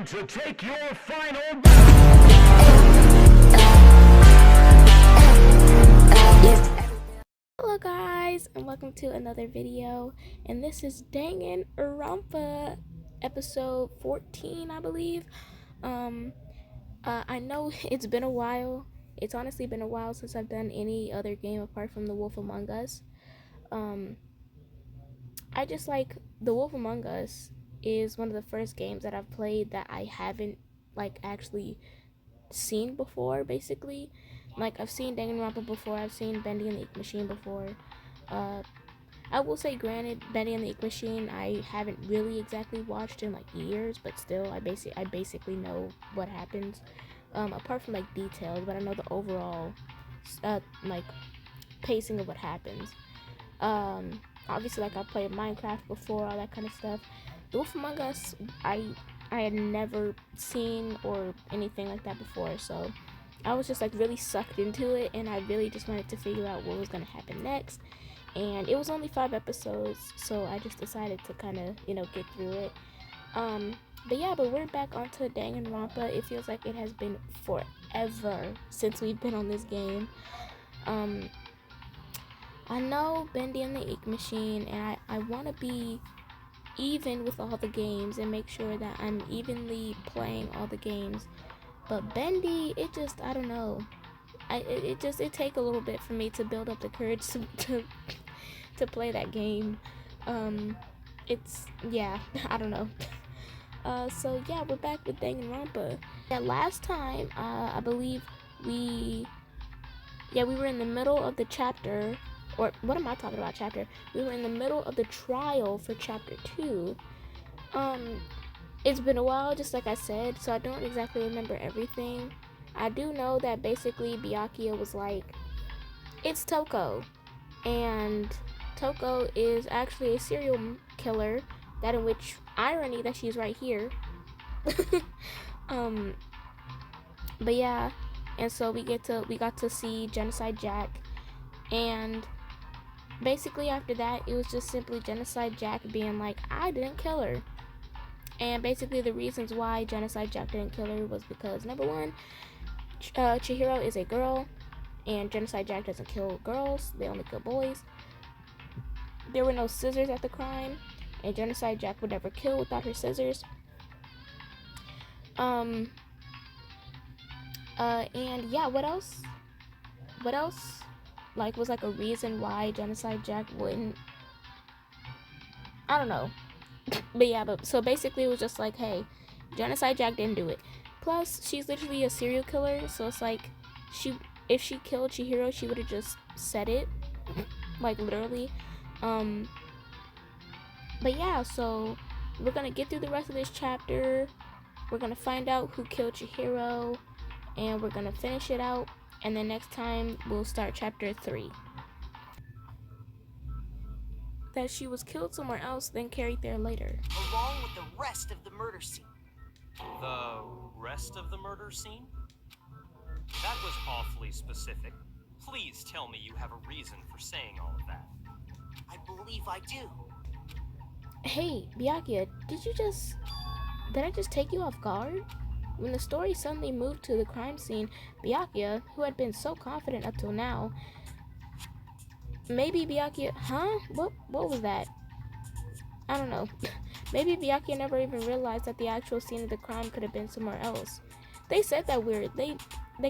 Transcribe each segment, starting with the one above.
time to take your final. Hello guys, and welcome to another video, and this is danganronpa episode 14, I believe. I know it's been a while. It's honestly been a while since I've done any other game apart from The Wolf Among Us. I just like The Wolf Among Us is one of the first games that I've played that I haven't like actually seen before. Basically, like I've seen Danganronpa before, I've seen Bendy and the Ink Machine before. I will say, granted, Bendy and the Ink Machine I haven't really exactly watched in like years, but still, I basically know what happens. Apart from like details, but I know the overall like pacing of what happens. Obviously, like I've played Minecraft before, all that kind of stuff. The Wolf Among Us, I had never seen or anything like that before, so I was just like really sucked into it, and I really just wanted to figure out what was gonna happen next. And it was only 5 episodes, so I just decided to kind of, get through it. But we're back onto Danganronpa. It feels like it has been forever since we've been on this game. I know Bendy and the Ink Machine, and I want to be even with all the games and make sure that I'm evenly playing all the games. But Bendy, it just, I don't know. It take a little bit for me to build up the courage to play that game. I don't know. So yeah, we're back with Danganronpa. Yeah, last time, I believe we were in the middle of the chapter, or what am I talking about, chapter? We were in the middle of the trial for chapter 2. It's been a while, just like I said, so I don't exactly remember everything. I do know that basically Byakuya was like, it's Toko, and Toko is actually a serial killer, that in which, irony that she's right here. But yeah, and so we got to see Genocide Jack, and basically after that it was just simply Genocide Jack being like, I didn't kill her. And basically the reasons why Genocide Jack didn't kill her was because, number one, Chihiro is a girl, and Genocide Jack doesn't kill girls, they only kill boys. There were no scissors at the crime, and Genocide Jack would never kill without her scissors. And yeah, what else? Like, was like a reason why Genocide Jack wouldn't, I don't know. So basically it was just like, hey, Genocide Jack didn't do it. Plus, she's literally a serial killer, so it's like, if she killed Chihiro, she would have just said it, like literally. But yeah, so we're gonna get through the rest of this chapter. We're gonna find out who killed Chihiro, and we're gonna finish it out, and then next time we'll start chapter 3. That she was killed somewhere else, then carried there later. Along with the rest of the murder scene. The rest of the murder scene? That was awfully specific. Please tell me you have a reason for saying all of that. I believe I do. Hey, Byakuya, did I just take you off guard? When the story suddenly moved to the crime scene, Byakuya, who had been so confident up till now, maybe Byakuya, what was that? I don't know. Maybe Byakuya never even realized that the actual scene of the crime could have been somewhere else. They said that weird. They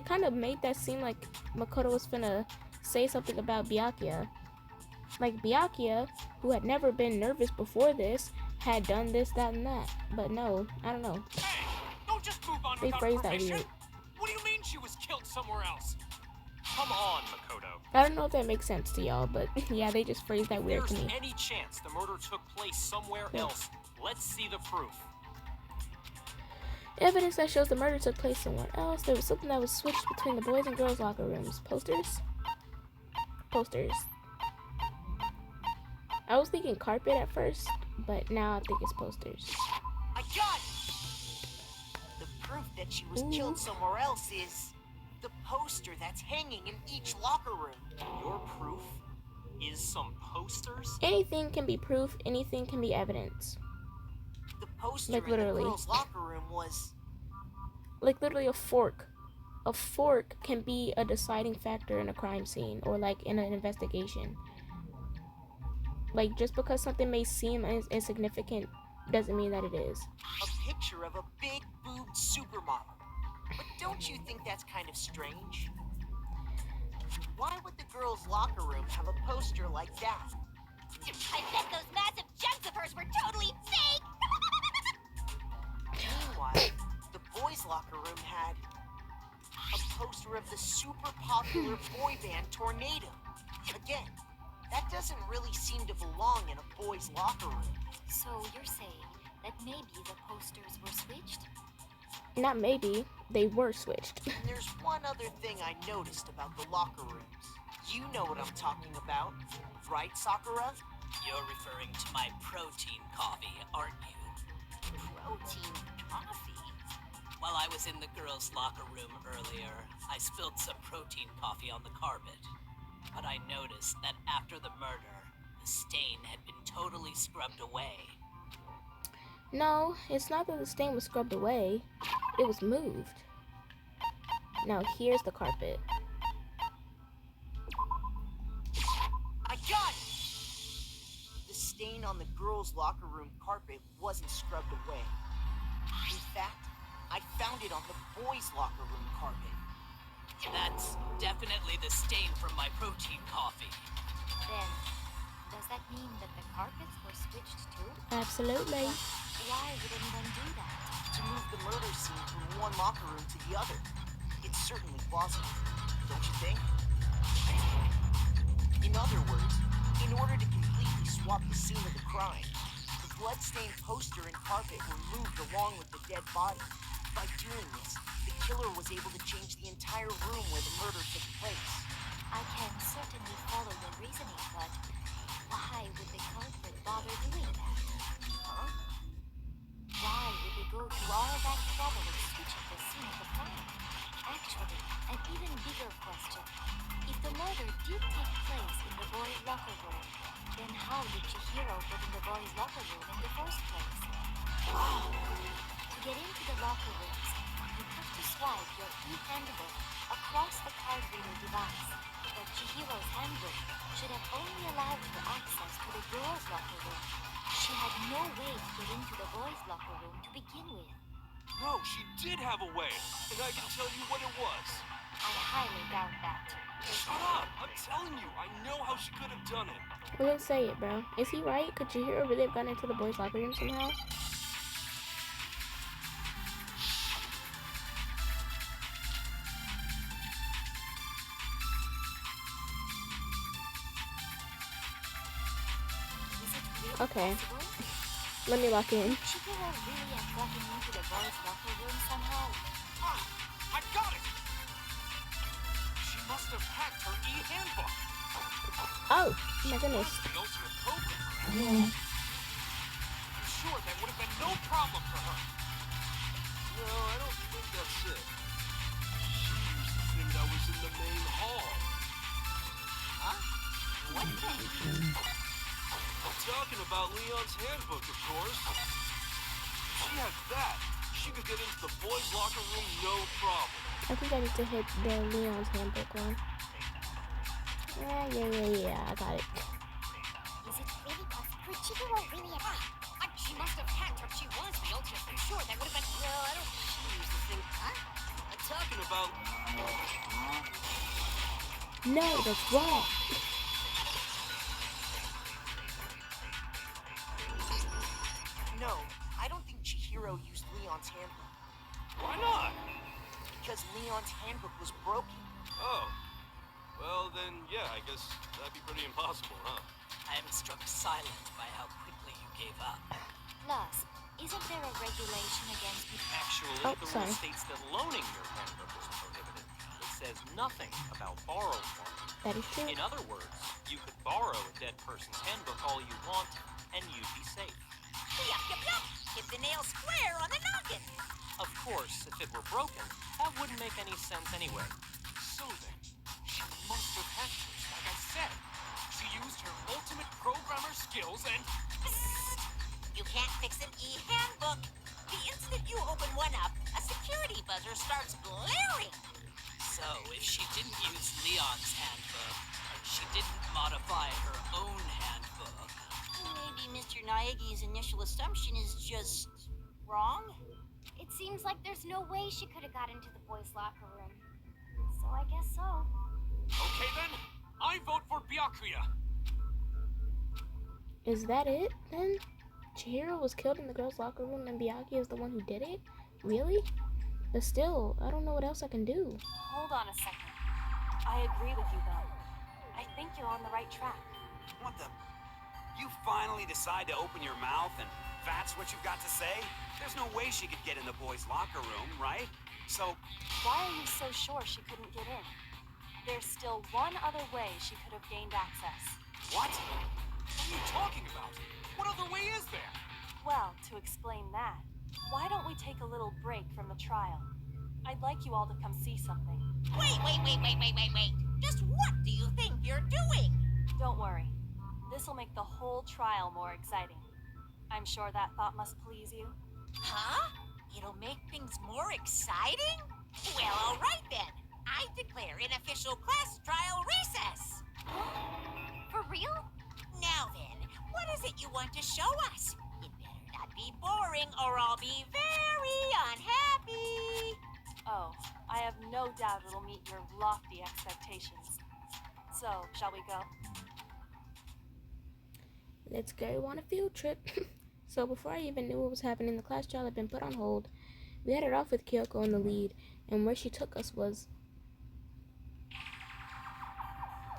kind of made that seem like Makoto was finna say something about Byakuya. Like Byakuya, who had never been nervous before this, had done this, that, and that. But no, I don't know. Hey, don't just move on They without phrased that permission. weird. What do you mean she was killed somewhere else? Come on, Makoto. I don't know if that makes sense to y'all, but yeah, they just phrased that weird to If me. there's any chance the murder took place somewhere else, let's see the proof. Evidence that shows the murder took place somewhere else. There was something that was switched between the boys' and girls' locker rooms. Posters? I was thinking carpet at first, but now I think it's posters. I got it! The proof that she was killed somewhere else is the poster that's hanging in each locker room. Your proof is some posters? Anything can be proof, anything can be evidence. The poster Like, in literally. the girls' locker room was... Like, literally a fork. A fork can be a deciding factor in a crime scene or, like, in an investigation. Like, just because something may seem insignificant doesn't mean that it is. a picture of a big-boobed supermodel. But don't you think that's kind of strange? Why would the girls' locker room have a poster like that? I bet those massive jugs of hers were totally fake! Meanwhile, the boys' locker room had a poster of the super popular boy band Tornado. Again, that doesn't really seem to belong in a boys' locker room. So you're saying that maybe the posters were switched? Not maybe, they were switched. And there's one other thing I noticed about the locker rooms. You know what I'm talking about, right, Sakura? You're referring to my protein coffee, aren't you? Protein coffee? While I was in the girls' locker room earlier, I spilled some protein coffee on the carpet. But I noticed that after the murder, the stain had been totally scrubbed away. No, it's not that the stain was scrubbed away. It was moved. Now here's the carpet. I got it! The stain on the girls' locker room carpet wasn't scrubbed away. In fact, I found it on the boys' locker room carpet. That's definitely the stain from my protein coffee. Then, does that mean that the carpets were switched too? Absolutely. Why would anyone do that? To move the murder scene from one locker room to the other. It's certainly plausible, don't you think? In other words, in order to completely swap the scene of the crime, the bloodstained poster and carpet were moved along with the dead body. By doing this, the killer was able to change the entire room where the murder took place. I can certainly follow your reasoning, but why would the culprit bother doing that? Huh? Why would they go to all that trouble of switching the scene of the crime? Actually, an even bigger question. If the murder did take place in the boys' locker room, then how did Chihiro get in the boys' locker room in the first place? To get into the locker rooms, you have to swipe your e-handbook across the card reader device. But Chihiro's handbook should have only allowed her access to the girls' locker room. She had no way to get into the boys' locker room to begin with. No, she did have a way, and I can tell you what it was. I highly doubt that. Shut up! I'm telling you, I know how she could have done it. Well, then say it, bro. Is he right? Could Chihiro really have gotten into the boys' locker room somehow? Is it really Okay. possible? Let me lock in. Chihiro really have gotten into the boys' locker room somehow? Ah, I got it! She must have hacked her e-handbook. Oh, my goodness. The ultimate programmer. I'm sure that would have been no problem for her. No, I don't think that's it. She used the thing that was in the main hall. Huh? What thing? I'm talking about Leon's handbook, of course. If she had that, she could get into the boys' locker room no problem. I think I need to hit the Leon's handbook one. Yeah, I got it. Is it really possible? Could Chihiro really have... She must have hacked her. She was the ultimate. I'm sure that would have been... No, I don't think she used the thing. Huh? I'm talking about... No, that's wrong. No, I don't think Chihiro used Leon's handbook. Why not? Because Leon's handbook was broken. Oh. Well, then, yeah, I guess that'd be pretty impossible, huh? I am struck silent by how quickly you gave up. Plus, isn't there a regulation against... Actually, Oh, the sorry. rule states that loaning your handbook is prohibited. It says nothing about borrowing one. That is true. In other words, you could borrow a dead person's handbook all you want, and you'd be safe. Yup, yup, yup! Hit the nail square on the noggin! Of course, if it were broken, that wouldn't make any sense anyway. So then, she must have hacked hers, like I said. She used her ultimate programmer skills and... You can't fix an e-handbook. The instant you open one up, a security buzzer starts blaring. So, if she didn't use Leon's handbook, she didn't modify her own handbook. Maybe Mr. Naegi's initial assumption is just wrong? It seems like there's no way she could have got into the boys' locker room. So I guess so. Okay then, I vote for Byakuya. Is that it then? Chihiro was killed in the girls' locker room and Byakuya is the one who did it? Really? But still, I don't know what else I can do. Hold on a second. I agree with you, though. I think you're on the right track. What the? You finally decide to open your mouth and that's what you've got to say? There's no way she could get in the boys' locker room, right? So, Why are you so sure she couldn't get in? There's still one other way she could have gained access. what? What are you talking about? What other way is there? Well, to explain that, why don't we take a little break from the trial? I'd like you all to come see something. Wait. Just what do you think you're doing? Don't worry. This'll make the whole trial more exciting. I'm sure that thought must please you. Huh? It'll make things more exciting? Well, all right then. I declare an official class trial recess. For real? Now then, what is it you want to show us? It better not be boring or I'll be very unhappy. Oh, I have no doubt it'll meet your lofty expectations. So, shall we go? Let's go on a field trip. So before I even knew what was happening, the class trial had been put on hold. We headed off with Kyoko in the lead, and where she took us was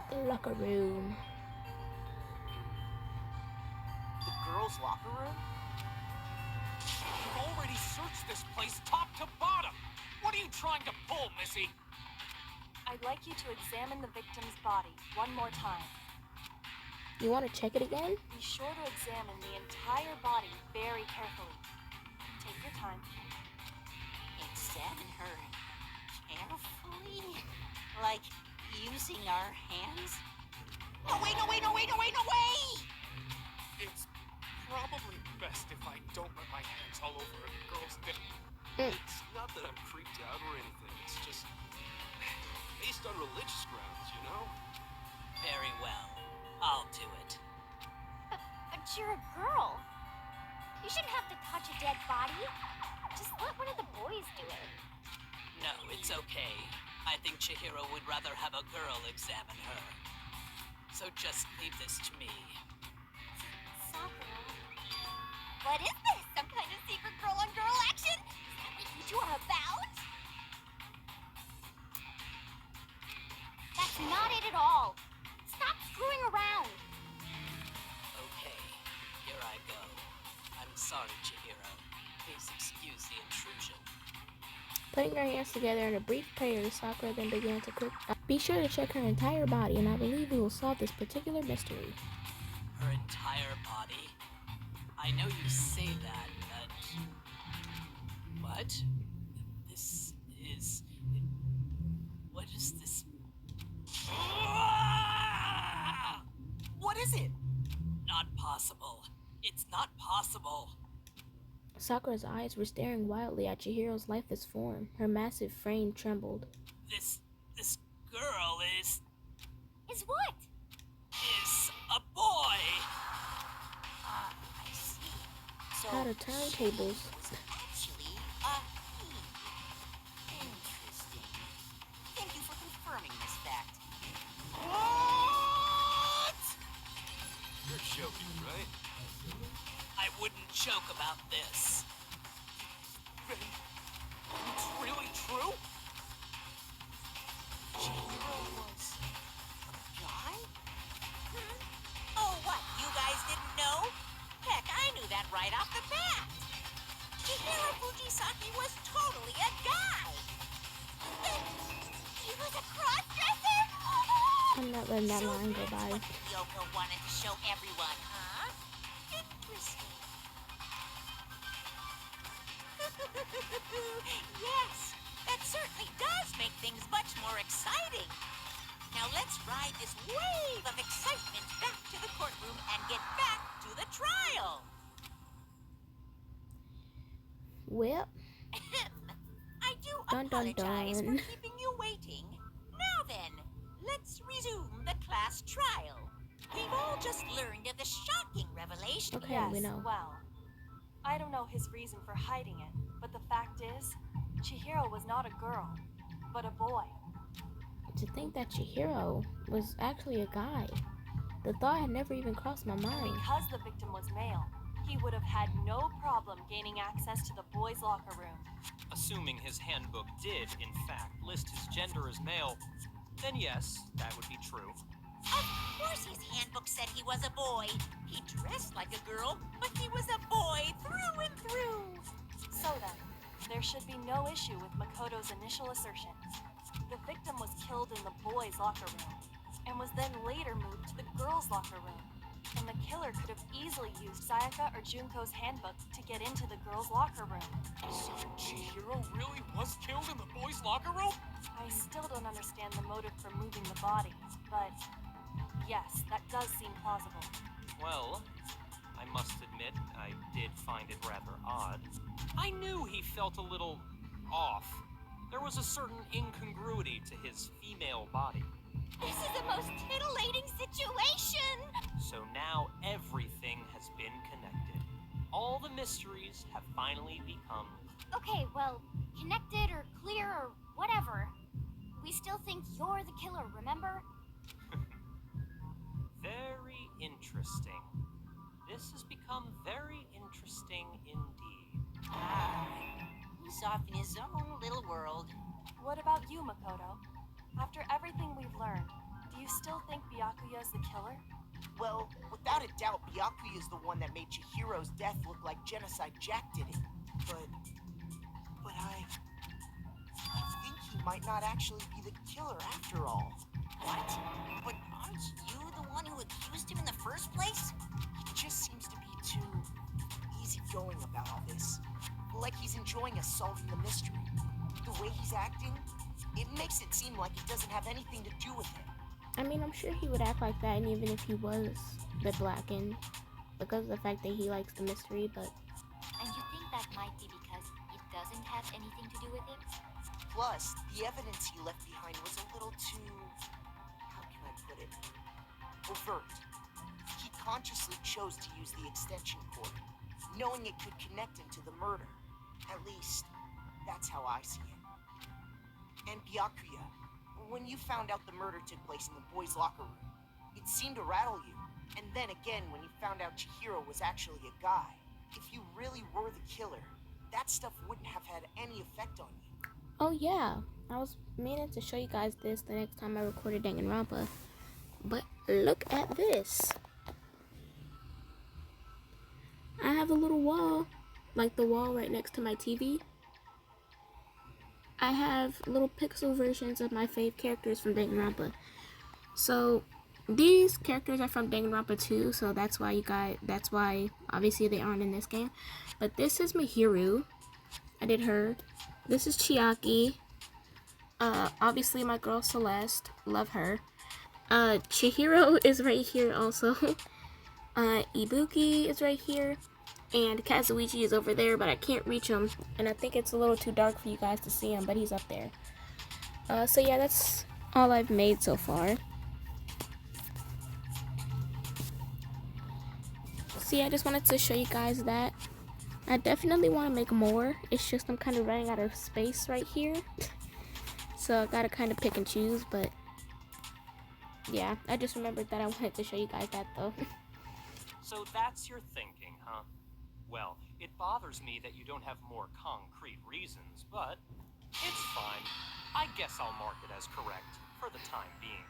the locker room. The girls' locker room? We've already searched this place top to bottom. What are you trying to pull, Missy? I'd like you to examine the victim's body one more time. You want to check it again? Be sure to examine the entire body very carefully. Take your time. Examine her carefully? Like using our hands? No way! It's probably best if I don't let my hands all over a girl's dick. It's not that I'm creeped out or anything. It's just based on religious grounds, you know? Very well. I'll do it. But you're a girl. You shouldn't have to touch a dead body. Just let one of the boys do it. No, it's okay. I think Chihiro would rather have a girl examine her. So just leave this to me. Sakura. What is this? Some kind of secret girl-on-girl action? Is that what you two are about? That's not it at all. Stop screwing around. Okay, here I go. I'm sorry, Chihiro. Please excuse the intrusion. Putting her hands together in a brief prayer, Sakura then began to cook. Be sure to check her entire body, and I believe we will solve this particular mystery. Her entire body? I know you say that, but... What? This is... What is this? What is it? Not possible. It's not possible. Sakura's eyes were staring wildly at Chihiro's lifeless form. Her massive frame trembled. This girl is what? a boy. I see. So Out of turntables. was actually a he. Interesting. Thank you for confirming this fact. What? You're joking, right? I wouldn't joke about this. Then it's really true? Chihiro was a guy? Oh, what? You guys didn't know? Heck, I knew that right off the bat. Chihiro Fujisaki was totally a guy. He was a cross-dresser? I'm not letting that So line go that's by. what Kyoko wanted to show everyone, huh? Interesting. Yes, that certainly does make things much more exciting. Now let's ride this wave of excitement back to the courtroom and get back to the trial. Well, I do dun dun apologize dun. for keeping you waiting. Now then, let's resume the class trial. We've all just learned of the shocking revelation. Okay, Yes, we know. well, I don't know his reason for hiding it, but the fact is, Chihiro was not a girl, but a boy. To think that Chihiro was actually a guy. The thought had never even crossed my And mind. because the victim was male, he would have had no problem gaining access to the boys' locker room. Assuming his handbook did, in fact, list his gender as male, then yes, that would be true. Of course his handbook said he was a boy. He dressed like a girl, but he was a boy through and through. So then, there should be no issue with Makoto's initial assertion. The victim was killed in the boys' locker room, and was then later moved to the girls' locker room. And the killer could have easily used Sayaka or Junko's handbook to get into the girls' locker room. So Chihiro really was killed in the boys' locker room? I still don't understand the motive for moving the body, but yes, that does seem plausible. Well, I must admit, I did find it rather odd. I knew he felt a little off. There was a certain incongruity to his female body. This is a most titillating situation. So now everything has been connected. All the mysteries have finally become... Okay, well, connected or clear or whatever. We still think you're the killer, remember? very interesting. This has become very interesting indeed. Ah, he's off in his own little world. What about you, Makoto? After everything we've learned, do you still think Byakuya is the killer? Well, without a doubt, Byakuya is the one that made Chihiro's death look like Genocide Jack did it. But I think he might not actually be the killer after all. What? But aren't you the one who accused him in the first place? He just seems to be too easygoing about all this. Like he's enjoying us solving the mystery. The way he's acting, it makes it seem like it doesn't have anything to do with him. I mean, I'm sure he would act like that, and even if he was the blackened, because of the fact that he likes the mystery, but... And you think that might be because it doesn't have anything to do with it? Plus, the evidence he left behind was a little too... how can I put it? Overt. He consciously chose to use the extension cord, knowing it could connect him to the murder. At least, that's how I see it. And Byakuya, when you found out the murder took place in the boys' locker room, it seemed to rattle you. And then again, when you found out Chihiro was actually a guy, if you really were the killer, that stuff wouldn't have had any effect on you. Oh yeah, I was meaning to show you guys this the next time I recorded Danganronpa, but look at this. I have a little wall, like the wall right next to my TV. I have little pixel versions of my fave characters from Danganronpa. So these characters are from Danganronpa 2, so that's why obviously they aren't in this game. But this is Mihiru. I did her. This is Chiaki. Obviously my girl Celeste. Love her. Chihiro is right here also. Ibuki is right here. And Kazuichi is over there, but I can't reach him. And I think it's a little too dark for you guys to see him, but he's up there. So yeah, that's all I've made so far. So yeah, I just wanted to show you guys that. I definitely want to make more. It's just I'm kind of running out of space right here. So I gotta kind of pick and choose, but yeah, I just remembered that I wanted to show you guys that though. So that's your thinking, huh? Well, it bothers me that you don't have more concrete reasons, but it's fine. I guess I'll mark it as correct for the time being.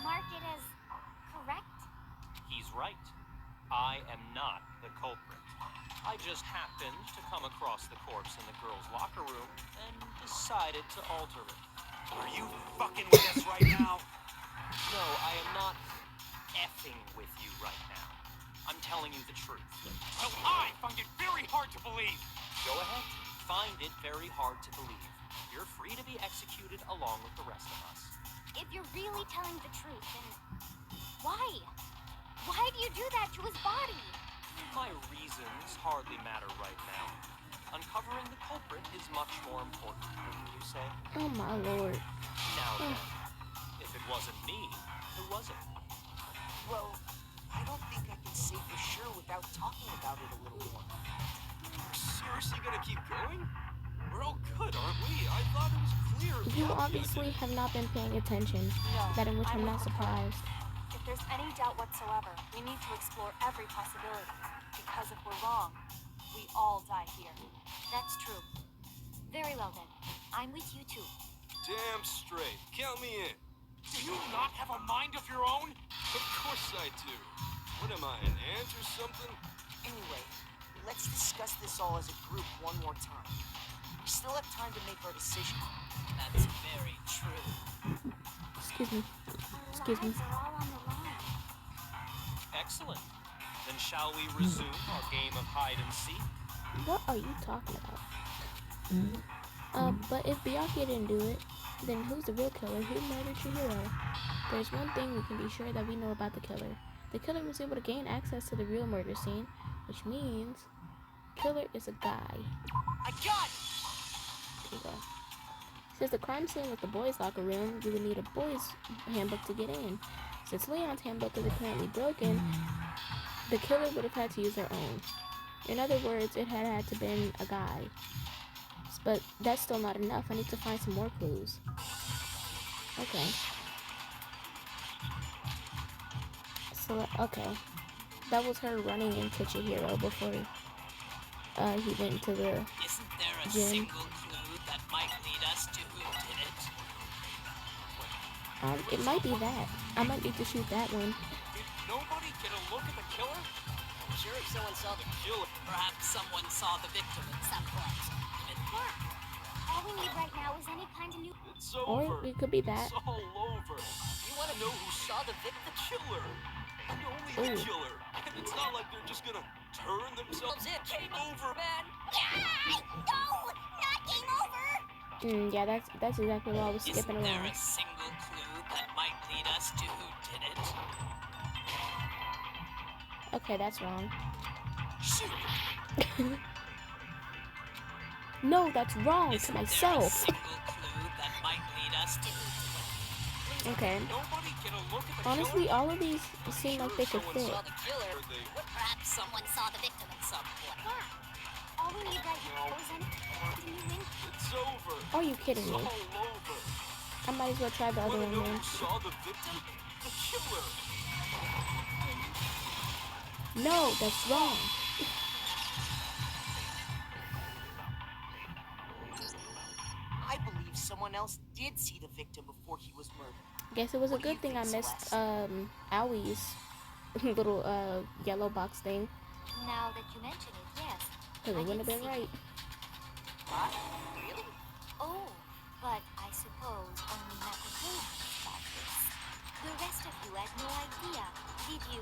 Mark it as correct? He's right. I am not the culprit. I just happened to come across the corpse in the girls' locker room and decided to alter it. Are you fucking with us right now? No, I am not effing with you right now. I'm telling you the truth. Well, I find it very hard to believe. Go ahead. Find it very hard to believe. You're free to be executed along with the rest of us. If you're really telling the truth, then why? Why do you do that to his body? My reasons hardly matter right now. Uncovering the culprit is much more important, wouldn't you say? Oh my lord. Now then, if it wasn't me, who was it? Well, I don't think I can say for sure without talking about it a little more. We're seriously gonna keep going? We're all good, aren't we? I thought it was clear. You obviously have not been paying attention, No, that in which I'm not surprised. If there's any doubt whatsoever, we need to explore every possibility. Because if we're wrong, we all die here. That's true. Very well then. I'm with you too. Damn straight. Count me in. Do you not have a mind of your own? Of course I do. What am I, an ant or something? Anyway, let's discuss this all as a group one more time. We still have time to make our decision. That's very true. Excuse me. Excuse me. Our lives are all on the line. Excellent. Then shall we resume our game of hide and seek? What are you talking about? But if Byakuya didn't do it, then who's the real killer? Who murdered Chihiro? There's one thing we can be sure that we know about the killer. The killer was able to gain access to the real murder scene, which means killer is a guy. I got it! There you go. Since the crime scene was the boys' locker room, you would need a boys' handbook to get in. Since Leon's handbook is apparently broken, the killer would have had to use their own. In other words, it had to been a guy. But that's still not enough. I need to find some more clues. Okay. So, okay. That was her running into Chihiro before he went into the Isn't there a gym. single clue that might lead us to who did it? It might be that. I might need to shoot that one. Did nobody get a look at the killer? I'm sure if someone saw the Kill it. Perhaps someone saw the victim at some point. Yeah. All we need right now is any kind of new... It's Or over. it could be that. It's all over. You want to know who saw the victim? The killer. And only the Ooh. killer. And it's not like they're just gonna turn themselves in. Game over, man. No! Not game over! Yeah, that's exactly why I was skipping Isn't there around. a single clue that might lead us to who did it? Okay, that's wrong. Shoot. No, that's wrong to Isn't there a myself. single clue that might lead us to who did it? Okay. Nobody get a look at the Honestly, killer? all of these seem like they could Someone fit. saw the killer. Or they Perhaps someone saw the victim at some point. Yeah. All we need right now is any kind of new... It's over. Are you kidding It's me? all over. I might as well try the other Want to one know then. who saw the victim? The killer. No, that's wrong. I believe someone else did see the victim before he was murdered. Guess it was a What do you good thing I think, missed Celeste? Owie's little yellow box thing, Now that you mention it, yes. because it wouldn't have been right. What? Really? Oh, but I suppose only Nakatomi knows about this. The rest of you had no idea, did you?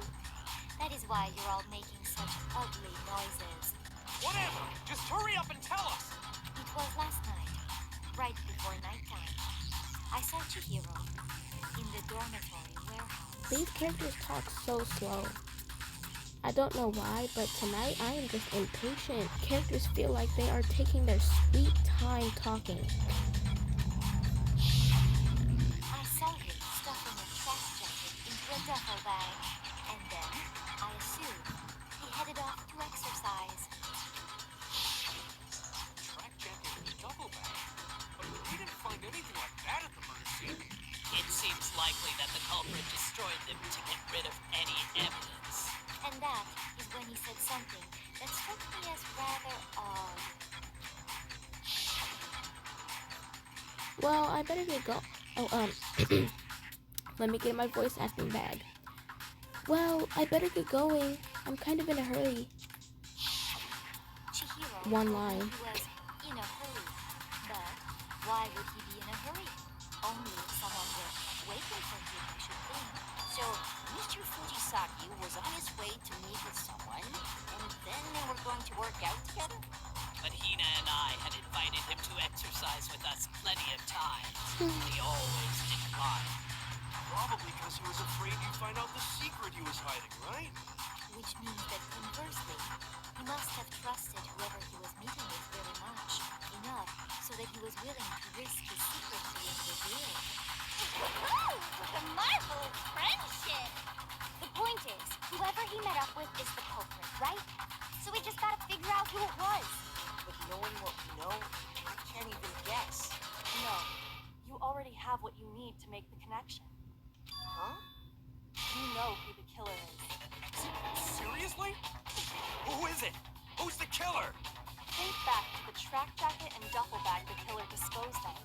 That is why you're all making such ugly noises. Whatever. Just hurry up and tell us. It was last night, right before nighttime. I saw Chihiro in the dormitory warehouse. These characters talk so slow. I don't know why, but tonight I am just impatient. Characters feel like they are taking their sweet time talking. I saw him stuffing a trash jacket into a duffel bag, and then, I assume, he headed off to exercise. Track jacket and double bag. But we didn't find anything like that at the murder scene. It seems likely that the culprit destroyed them to get rid of any evidence. And that is when he said something that struck me as rather odd. Well, I better get go. Oh, let me get my voice acting bag. Well, I better get going. I'm kind of in a hurry. Chihiro One told me line. he was in a hurry. But why would he be in a hurry? Only if someone were waiting for him, I should think. So, Mr. Fujisaki was on his way to meet with someone, and then they were going to work out together? But Hina and I had invited him to exercise with us plenty of times. He always declined. Probably because he was afraid you'd find out the secret he was hiding, right? Which means that conversely, he must have trusted whoever he was meeting with very he was willing to risk his secret being revealed. The marvel of friendship. The point is, whoever he met up with is the culprit, right? So we just gotta figure out who it was. But knowing what we know, I can't even guess. No, you already have what you need to make the connection. Huh? You know who the killer is. Seriously? Who is it? Who's the killer? Think back to the track jacket and duffel bag the killer disposed of.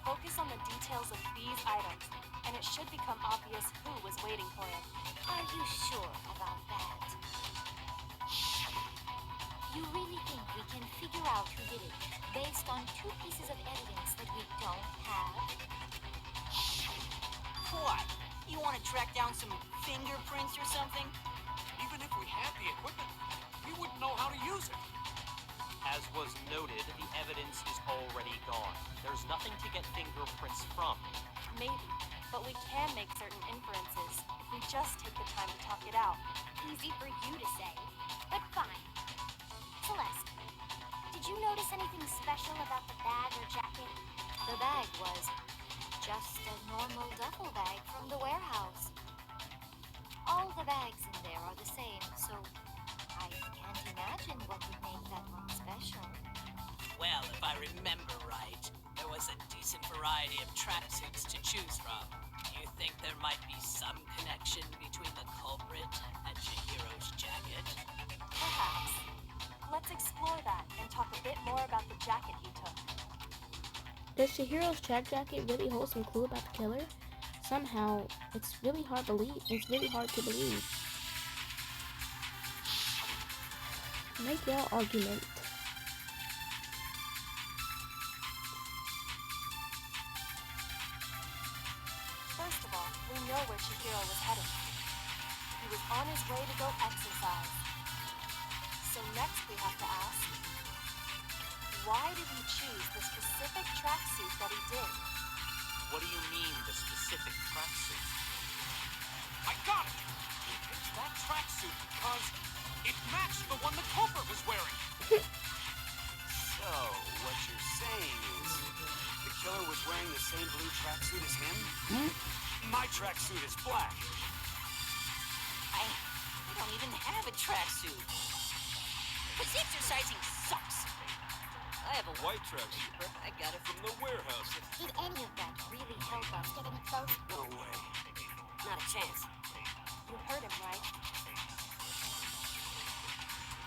Focus on the details of these items, and it should become obvious who was waiting for him. Are you sure about that? You really think we can figure out who did it based on 2 pieces of evidence that we don't have? What? You want to track down some fingerprints or something? Even if we had the equipment, we wouldn't know how to use it. As was noted, the evidence is already gone. There's nothing to get fingerprints from. Maybe, but we can make certain inferences if we just take the time to talk it out. Easy for you to say, but fine. Celeste, did you notice anything special about the bag or jacket? The bag was just a normal duffel bag from the warehouse. All the bags in there are the same, so I can't imagine what would make that one special. Well, if I remember right, there was a decent variety of tracksuits to choose from. You think there might be some connection between the culprit and Chihiro's jacket? Perhaps. Let's explore that and talk a bit more about the jacket he took. Does Chihiro's track jacket really hold some clue about the killer? Somehow, it's really hard to believe. Make your argument. First of all, we know where Chihiro was heading. He was on his way to go exercise. So next we have to ask, why did he choose the specific tracksuit that he did? What do you mean, the specific tracksuit? I got it! He picked that tracksuit because it matched the one the culprit was wearing. So, what you're saying is the killer was wearing the same blue tracksuit as him? My tracksuit is black. I don't even have a tracksuit. This exercising sucks. I have a White tracksuit. but I got it from From the warehouse. Did any of that really help us get any close? No way. not a chance. You heard him, right?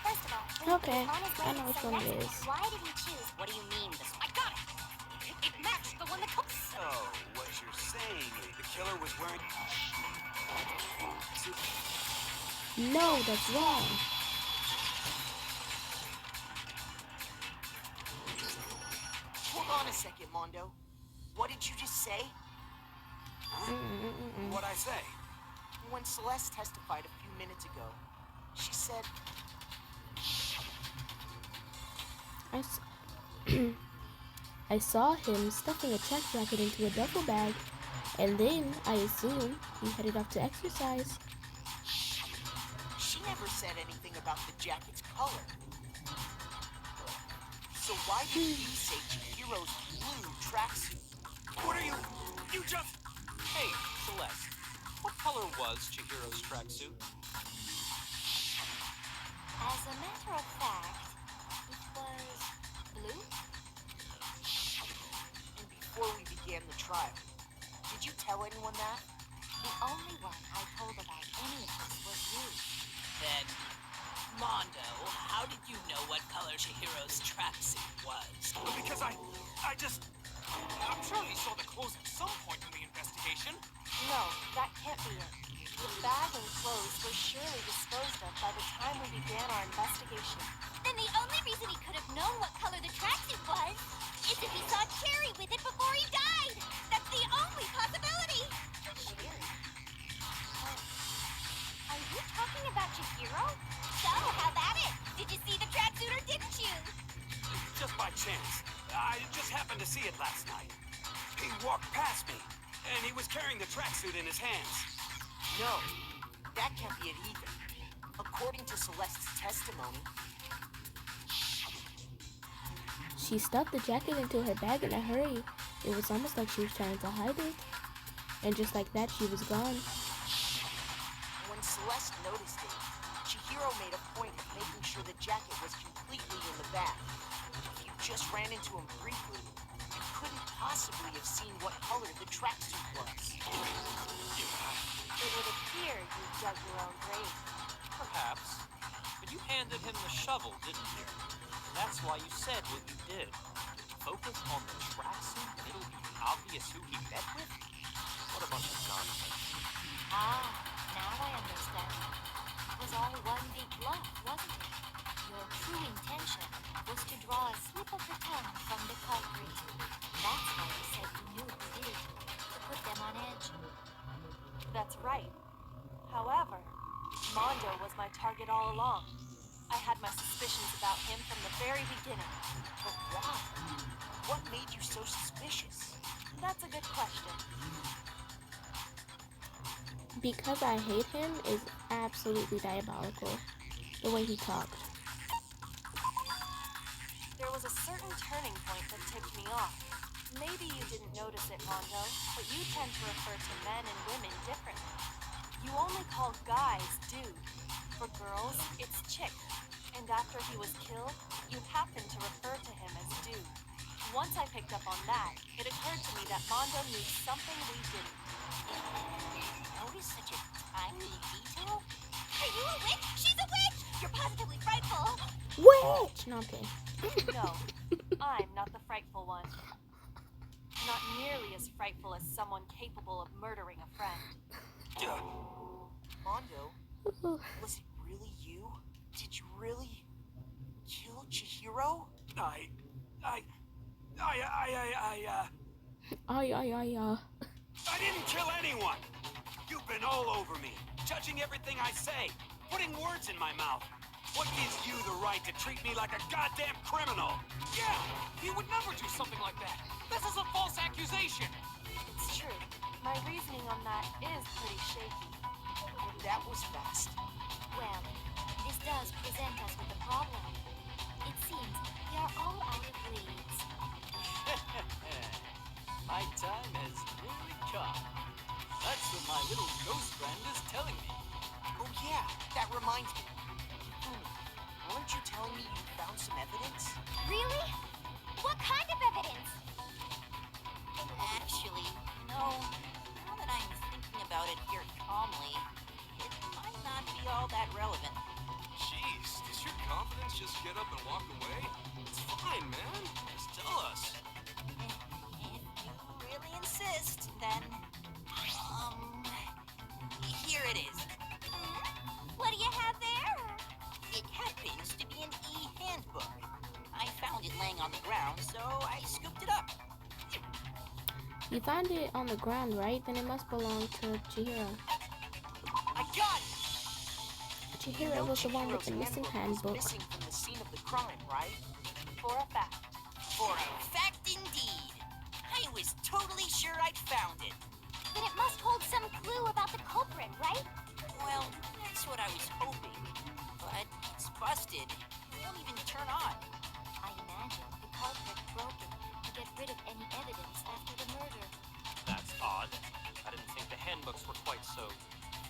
First of all, Okay, on his way I to know which say one it yes, is. why did he choose? What do you mean? I got it! It matched the one that comes. So, what you're saying is the killer was wearing... No, that's wrong. Hold on a second, Mondo. What did you just say? What'd I say? When Celeste testified a few minutes ago, she said, I saw him stuffing a track jacket into a duffel bag, and then, I assume, he headed off to exercise. she never said anything about the jacket's color. So why did you say Chihiro's blue tracksuit? What are you... You just... Hey, Celeste, what color was Chihiro's tracksuit? As a matter of fact, it was blue. And before we began the trial, did you tell anyone that? The only one I told about any of this was you. Then, Mondo, how did you know what color Chihiro's tracksuit was? Because I just... I'm sure he saw the clothes at some point in the investigation. No, that can't be it. The bag and clothes were surely disposed of by the time we began our investigation. Then the only reason he could have known what color the tracksuit was is if he saw Cherry with it before he died. That's the only possibility. Are you talking about Chihiro? So, how about it? Did you see the tracksuit or didn't you? Just by chance. I just happened to see it last night. He walked past me, and he was carrying the tracksuit in his hands. No, that can't be it either. According to Celeste's testimony, she stuffed the jacket into her bag in a hurry. It was almost like she was trying to hide it. And just like that, she was gone. When Celeste noticed it, Chihiro made a point of making sure the jacket was completely in the bag. If you just ran into him briefly, you couldn't possibly have seen what color the tracksuit was. It would appear you dug your own grave. Perhaps. But you handed him the shovel, didn't you? That's why you said what you did. Focus on the tracksuit and it'll be obvious who he met with? What a bunch of nonsense. Ah, now I understand. It was all one big bluff, wasn't it? Your true intention was to draw a slip of the tongue from the culprit. That's why you said you knew who did it, to put them on edge. That's right. However, Mondo was my target all along. I had my suspicions about him from the very beginning. But why? What made you so suspicious? That's a good question. Because I hate him is absolutely diabolical. The way he talked. There was a certain turning point that tipped me off. Maybe you didn't notice it, Mondo, but you tend to refer to men and women differently. You only call guys dude. For girls, it's chick. And after he was killed, you happened to refer to him as dude. Once I picked up on that, it occurred to me that Mondo knew something we didn't. Notice such a tiny detail? Are you a witch? She's a witch! You're positively frightful! Witch! No, I'm kidding. No, I'm not the frightful one. Not nearly as frightful as someone capable of murdering a friend. Mondo, was it really you? Did you really kill Chihiro? Ay. I didn't kill anyone! You've been all over me, judging everything I say, putting words in my mouth. What gives you the right to treat me like a goddamn criminal? Yeah, he would never do something like that. This is a false accusation. It's true. My reasoning on that is pretty shaky. That was fast. Well, this does present us with a problem. It seems we are all out of leads. My time has really come. That's what my little ghost friend is telling me. Oh yeah, that reminds me. Weren't you telling me you found some evidence? Really? What kind of evidence? Actually, no. Now that I'm thinking about it here calmly, it might not be all that relevant. Jeez, does your confidence just get up and walk away? It's fine, man. Just tell us. If you really insist, then... here it is. What do you have there? It happens to be an e-handbook. I found it laying on the ground, so I scooped it up. You found it on the ground, right? Then it must belong to Chihiro. I got it! Chihiro was the one with the missing handbook. Missing from the scene of the crime, right? For a fact. For a fact indeed. I was totally sure I'd found it. Then it must hold some clue about the culprit, right? Well, that's what I was hoping. But it's busted. It won't even turn on. I imagine the culprit broke it to get rid of any evidence after the murder. That's odd. I didn't think the handbooks were quite so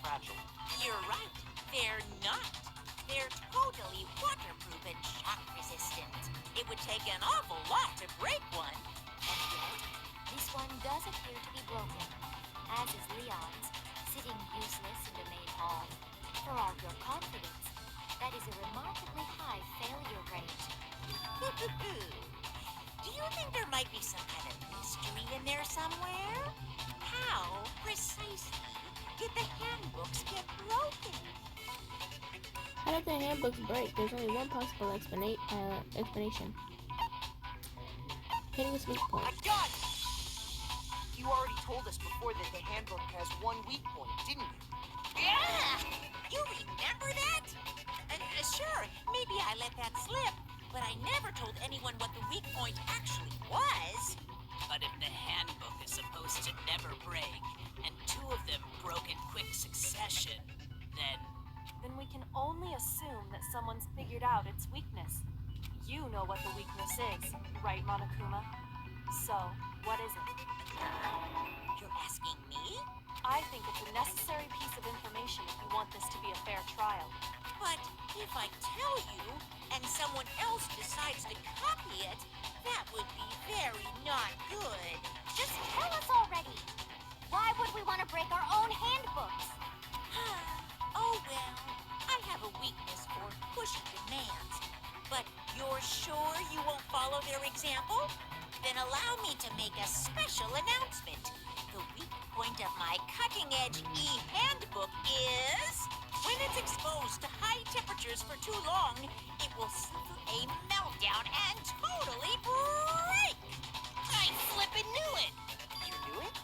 fragile. You're right. They're not. They're totally waterproof and shock resistant. It would take an awful lot to break one. And yet, this one does appear to be broken, as is Leon's, sitting useless in the main hall. For all your confidence, that is a remarkably high failure rate. Do you think there might be some kind of mystery in there somewhere? How precisely did the handbooks get broken? How did the handbooks break? There's only one possible explanation. Hitting a weak point. I got it! You already told us before that the handbook has one weak point, didn't you? Yeah! You remember that? Sure, maybe I let that slip, but I never told anyone what the weak point actually was. But if the handbook is supposed to never break, and two of them broke in quick succession, then... Then we can only assume that someone's figured out its weakness. You know what the weakness is, right, Monokuma? So, what is it? You're asking me? I think it's a necessary piece of information if you want this to be a fair trial. But if I tell you and someone else decides to copy it, that would be very not good. Just tell us already. Why would we want to break our own handbooks? Oh well, I have a weakness for pushy demands. But you're sure you won't follow their example? Then allow me to make a special announcement. The weak point of my cutting-edge e-handbook is... when it's exposed to high temperatures for too long, it will suffer a meltdown and totally break! I flippin' knew it! You knew it?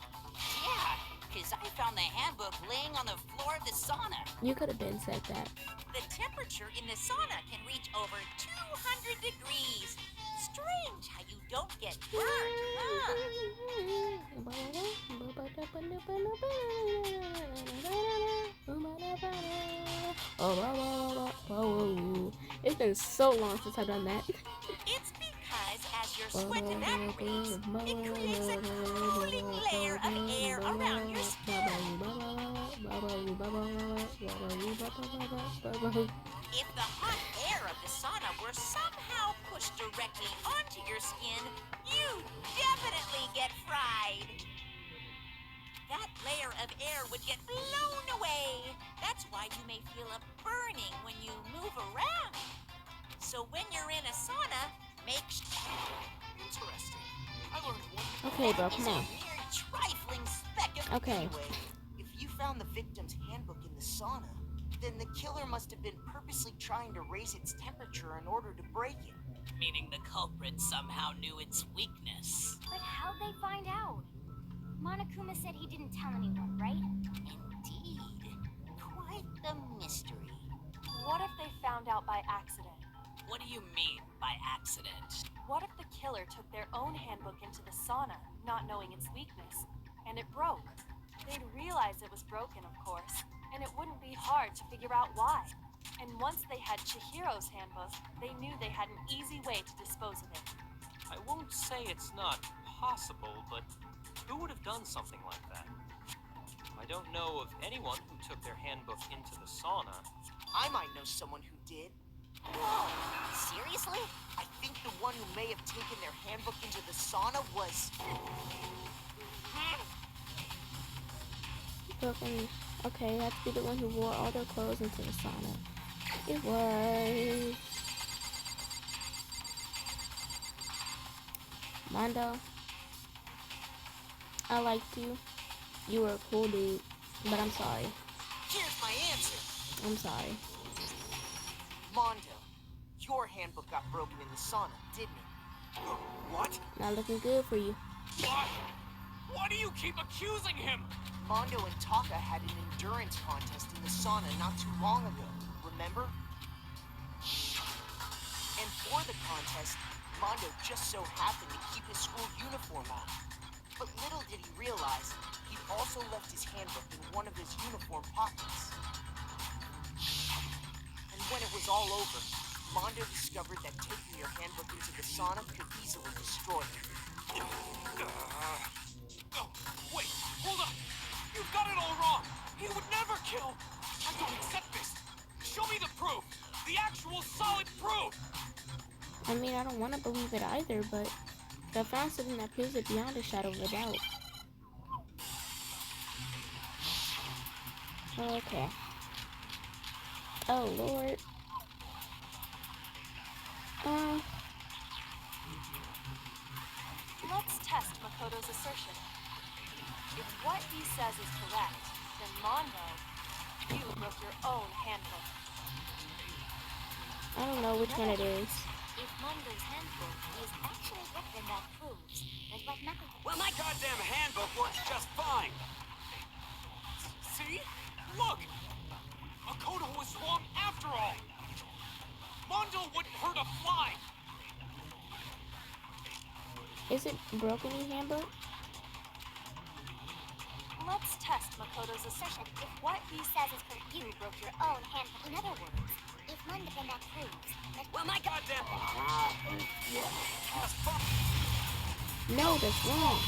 Yeah, because I found the handbook laying on the floor of the sauna. You could have been said that. The temperature in the sauna can reach over 200 degrees. Strange how you don't get burned, huh? It's been so long since I've done that. It's because as your sweat evaporates, it creates a cooling layer of air around your skin. If the hot air of the sauna were somehow pushed directly onto your skin, you definitely get fried. That layer of air would get blown away. That's why you may feel a burning when you move around. So when you're in a sauna, make Interesting. I learned one. Okay, bro, come on. mere trifling speck of... Okay. Anyway, if you found the victim's handbook in the sauna, then the killer must have been purposely trying to raise its temperature in order to break it. Meaning the culprit somehow knew its weakness. But how'd they find out? Monokuma said he didn't tell anyone, right? Indeed. Quite the mystery. What if they found out by accident? What do you mean by accident? What if the killer took their own handbook into the sauna, not knowing its weakness, and it broke? They'd realize it was broken, of course, and it wouldn't be hard to figure out why. And once they had Chihiro's handbook, they knew they had an easy way to dispose of it. I won't say it's not possible, but who would have done something like that? I don't know of anyone who took their handbook into the sauna. I might know someone who did. Whoa, seriously? I think the one who may have taken their handbook into the sauna was... Broken. Okay, that's be the one who wore all their clothes into the sauna. It was Mondo. I liked you. You were a cool dude, but I'm sorry. Here's my answer. I'm sorry. Mondo, your handbook got broken in the sauna, didn't it? What? Not looking good for you. Why? Why do you keep accusing him? Mondo and Taka had an endurance contest in the sauna not too long ago, remember? And for the contest, Mondo just so happened to keep his school uniform on. But little did he realize, he'd also left his handbook in one of his uniform pockets. And when it was all over, Mondo discovered that taking your handbook into the sauna could easily destroy it. Oh, wait, hold on. You've got it all wrong. He would never kill. I don't accept this. Show me the proof. The actual solid proof. I mean, I don't want to believe it either, but I found something that proves it beyond a shadow of a doubt. Okay. Oh, Lord. Let's test Makoto's assertion. If what he says is correct, then Mondo, you broke your own handbook. I don't know which one it is. If Mondo's handbook is actually what then that proves that what Makoto... Well, my goddamn handbook works just fine. See? Look! Makoto was wrong after all. Mondo wouldn't hurt a fly. Is it broken in handbook? Let's test Makoto's assertion. If what he says is correct, you broke your own handbook. In other words, if kind of, and that proves that Well, my goddamn... No, that's wrong.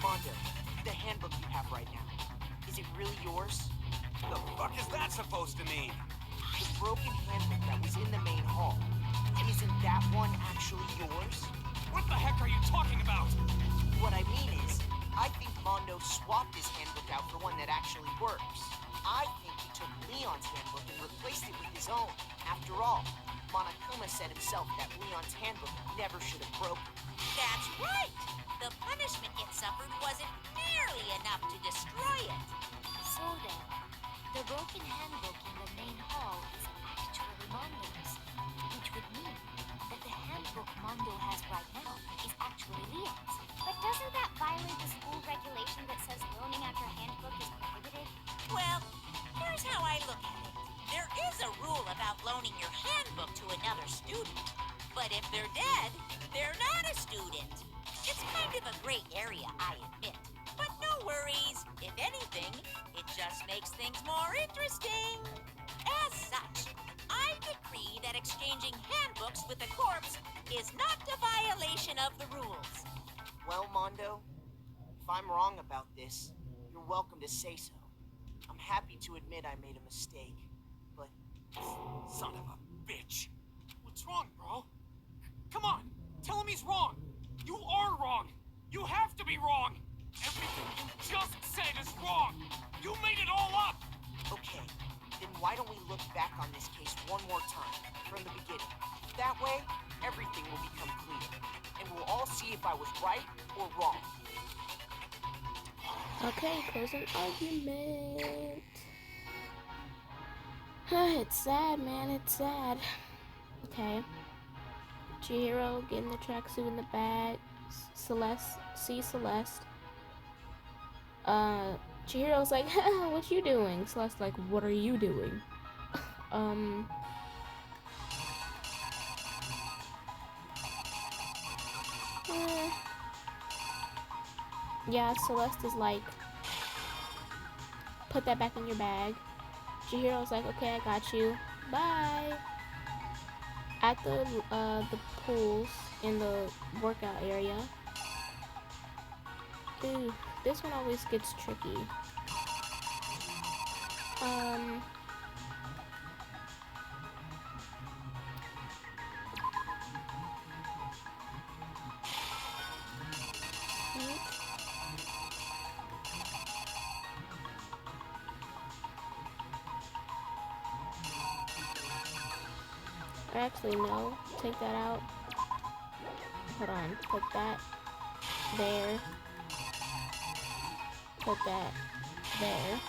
Mondo, the handbook you have right now, is it really yours? The fuck is that supposed to mean? The broken handbook that was in the main hall, isn't that one actually yours? What the heck are you talking about? What I mean is, I think Mondo swapped his handbook out for one that actually works. I think he took Leon's handbook and replaced it with his own. After all, Monokuma said himself that Leon's handbook never should have broken. That's right! The punishment it suffered wasn't nearly enough to destroy it. So then, the broken handbook in the main hall is actually Mondo's, which would mean that the handbook Mondo has right now is actually Leon's. But doesn't that violate the school regulation that says loaning out your handbook is prohibited? Well, here's how I look at it. There is a rule about loaning your handbook to another student. But if they're dead, they're not a student. It's kind of a gray area, I admit. But no worries. If anything, it just makes things more interesting. As such, I decree that exchanging handbooks with a corpse is not a violation of the rules. Well, Mondo, if I'm wrong about this, you're welcome to say so. I'm happy to admit I made a mistake, but... Son of a bitch. What's wrong, bro? Come on, tell him he's wrong. You are wrong. You have to be wrong. Everything you just said is wrong. You made it all up. Okay, then why don't we look back on this case one more time, from the beginning? That way, everything will become clear, and we'll all see if I was right or wrong. Okay, closing argument. It's sad, man. It's sad. Okay. Chihiro getting the tracksuit in the bag. Celeste. Chihiro's like, what you doing? Celeste's like, what are you doing? Yeah, Celeste is like, put that back in your bag. Chihiro's like, okay, I got you. Bye. At the pools in the workout area. Ooh, this one always gets tricky. Actually, no. Take that out. Hold on. Put that there. Put that there.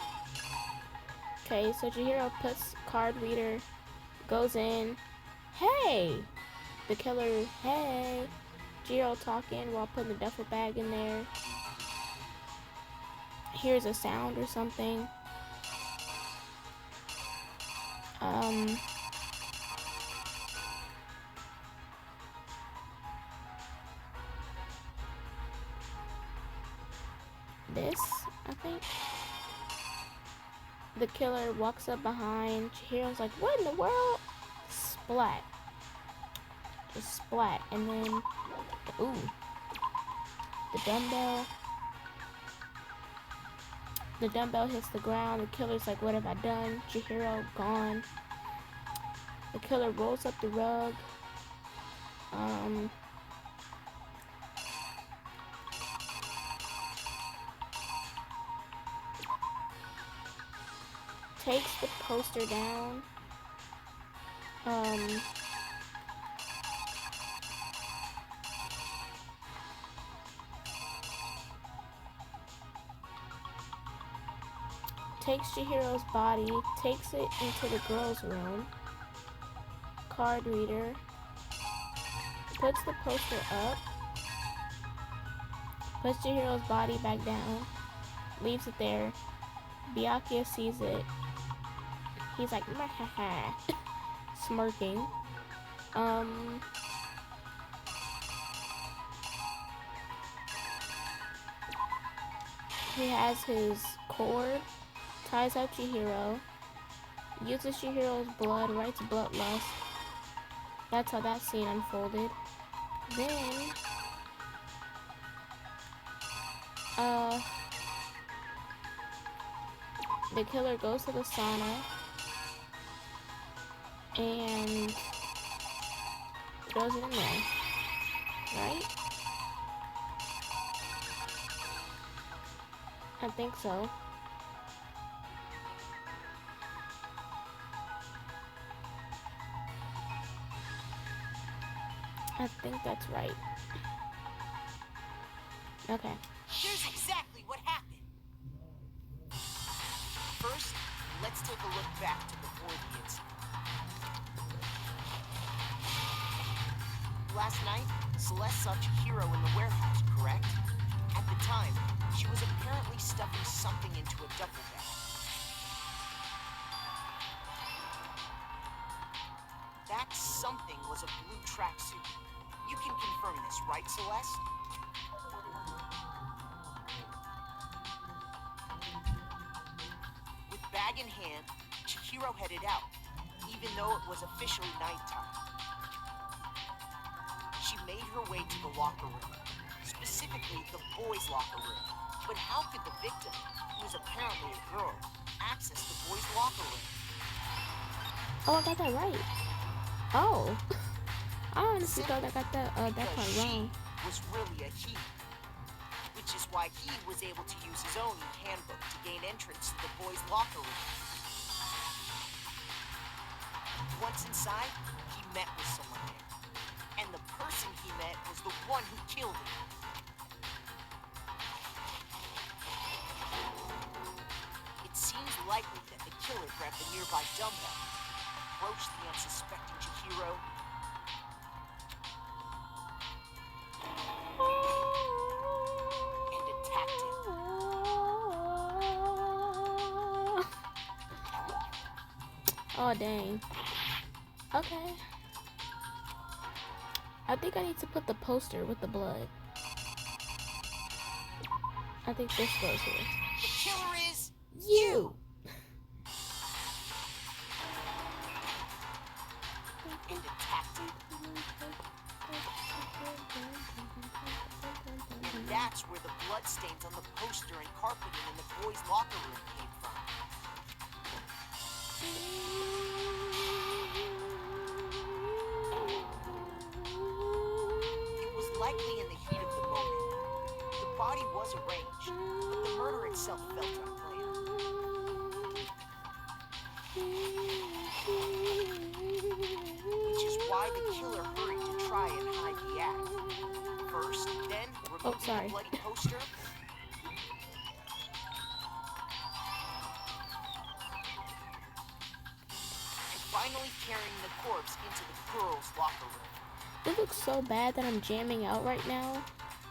Okay, so Chihiro puts card reader, goes in. Hey! The killer, hey! Chihiro talking while putting the duffel bag in there. Here's a sound or something. This, I think. The killer walks up behind. Chihiro's like, what in the world? Splat. Just splat. And then, ooh. The dumbbell. The dumbbell hits the ground. The killer's like, what have I done? Chihiro gone. The killer rolls up the rug. Takes the poster down. Takes Chihiro's body, takes it into the girls' room. Card reader. Puts the poster up. Puts Chihiro's body back down. Leaves it there. Byakuya sees it. He's like, ha smirking. he has his cord, ties up Chihiro, uses Chihiro's blood, writes bloodlust. That's how that scene unfolded. Then, the killer goes to the sauna and throws it in there, right? I think so. I think that's right. Okay. Here's exactly what happened. First, let's take a look back to before the incident. Last night, Celeste saw Chihiro in the warehouse, correct? At the time, she was apparently stuffing something into a duffel bag. That something was a blue tracksuit. You can confirm this, right, Celeste? With bag in hand, Chihiro headed out, even though it was officially nighttime. She made her way to the locker room, specifically the boys' locker room. But how could the victim, who was apparently a girl, access the boys' locker room? Oh, I got that right. Oh. I honestly thought I got that part wrong. She was really a he. Which is why he was able to use his own handbook to gain entrance to the boys' locker room. Once inside, he met with someone there. And the person he met was the one who killed him. It seems likely that the killer grabbed a nearby dumbbell, approached the unsuspecting Chihiro, and attacked him. Oh, dang. Okay. I think I need to put the poster with the blood. I think this goes here. The killer is You! and attacked him. And that's where the bloodstains on the poster and carpeting in the boys' locker room came from. It was likely in the heat of the moment. The body was arranged, but the murder itself felt unplanned. Which is why the killer hurried to try and hide the act. First, then, removing the bloody poster. And finally carrying the corpse into the girls' locker room. It looks so bad that I'm jamming out right now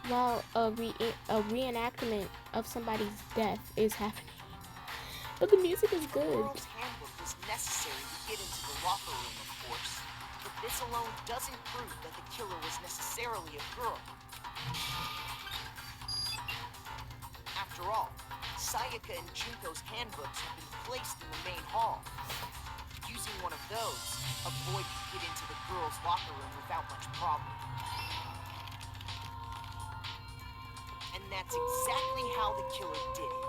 while a reenactment of somebody's death is happening. But the music is The good. girls' handbook was necessary to get into the locker room, of course. But this alone doesn't prove that the killer was necessarily a girl. After all, Sayaka and Junko's handbooks have been placed in the main hall. Using one of those, a boy could get into the girls' locker room without much problem. And that's exactly how the killer did it.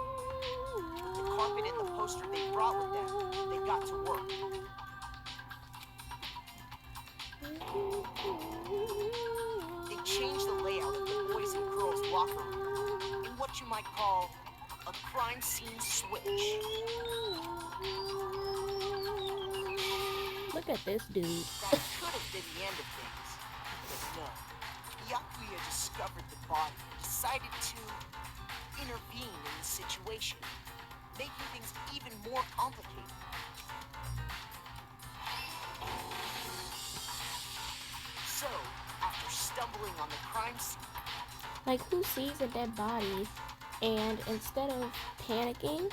With the carpet and the poster they brought with them, they got to work. They changed the layout of the boys and girls' locker room in what you might call a crime scene switch. Look at this dude. That could have been the end of things. But no. Yakuya discovered the body and decided to intervene in the situation, making things even more complicated. So, after stumbling on the crime scene, Like, who sees a dead body and instead of panicking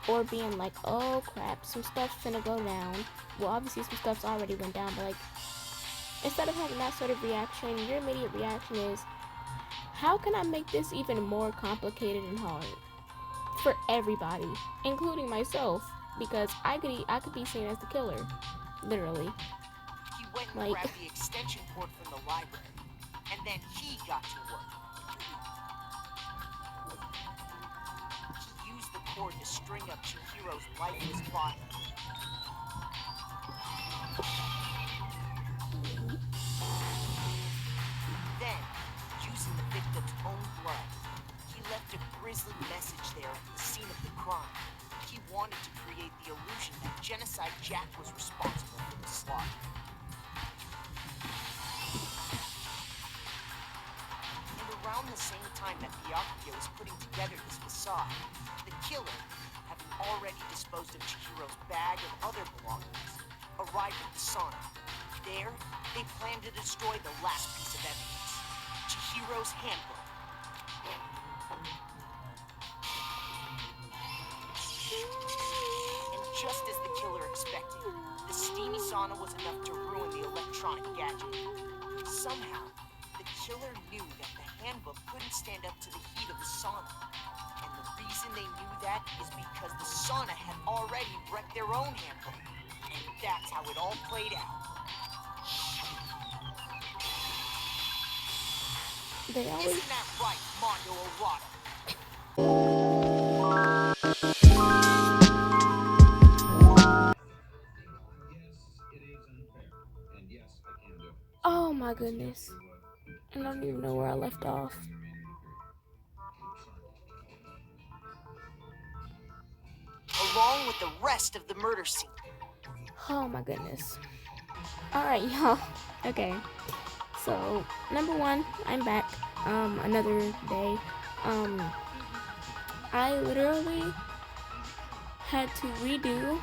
or being like, oh crap, some stuff's finna go down. Well, obviously some stuff's already went down, but like, instead of having that sort of reaction, your immediate reaction is, how can I make this even more complicated and hard for everybody, including myself? Because I could be seen as the killer, literally. He went and Like, grabbed the extension cord from the library, and then he got to work. He used the cord to string up Chihiro's lifeless body. Then, using the victim's own blood, he left a grisly message there at the scene of the crime. He wanted to create the illusion that Genocide Jack was responsible for the slaughter. And around the same time that Byakuya was putting together this facade, the killer, having already disposed of Chihiro's bag and other belongings, arrived at the sauna. There, they planned to destroy the last piece of evidence, Chihiro's handbook. And just as the killer expected, the steamy sauna was enough to ruin the electronic gadget. Somehow, the killer knew that the handbook couldn't stand up to the heat of the sauna. And the reason they knew that is because the sauna had already wrecked their own handbook. And that's how it all played out. they always Isn't that right, Mondo Orada? Oh my goodness. I don't even know where I left off. Along with the rest of the murder scene. Oh my goodness. Alright, y'all. Okay. So, number one, I'm back. Another day. I literally had to redo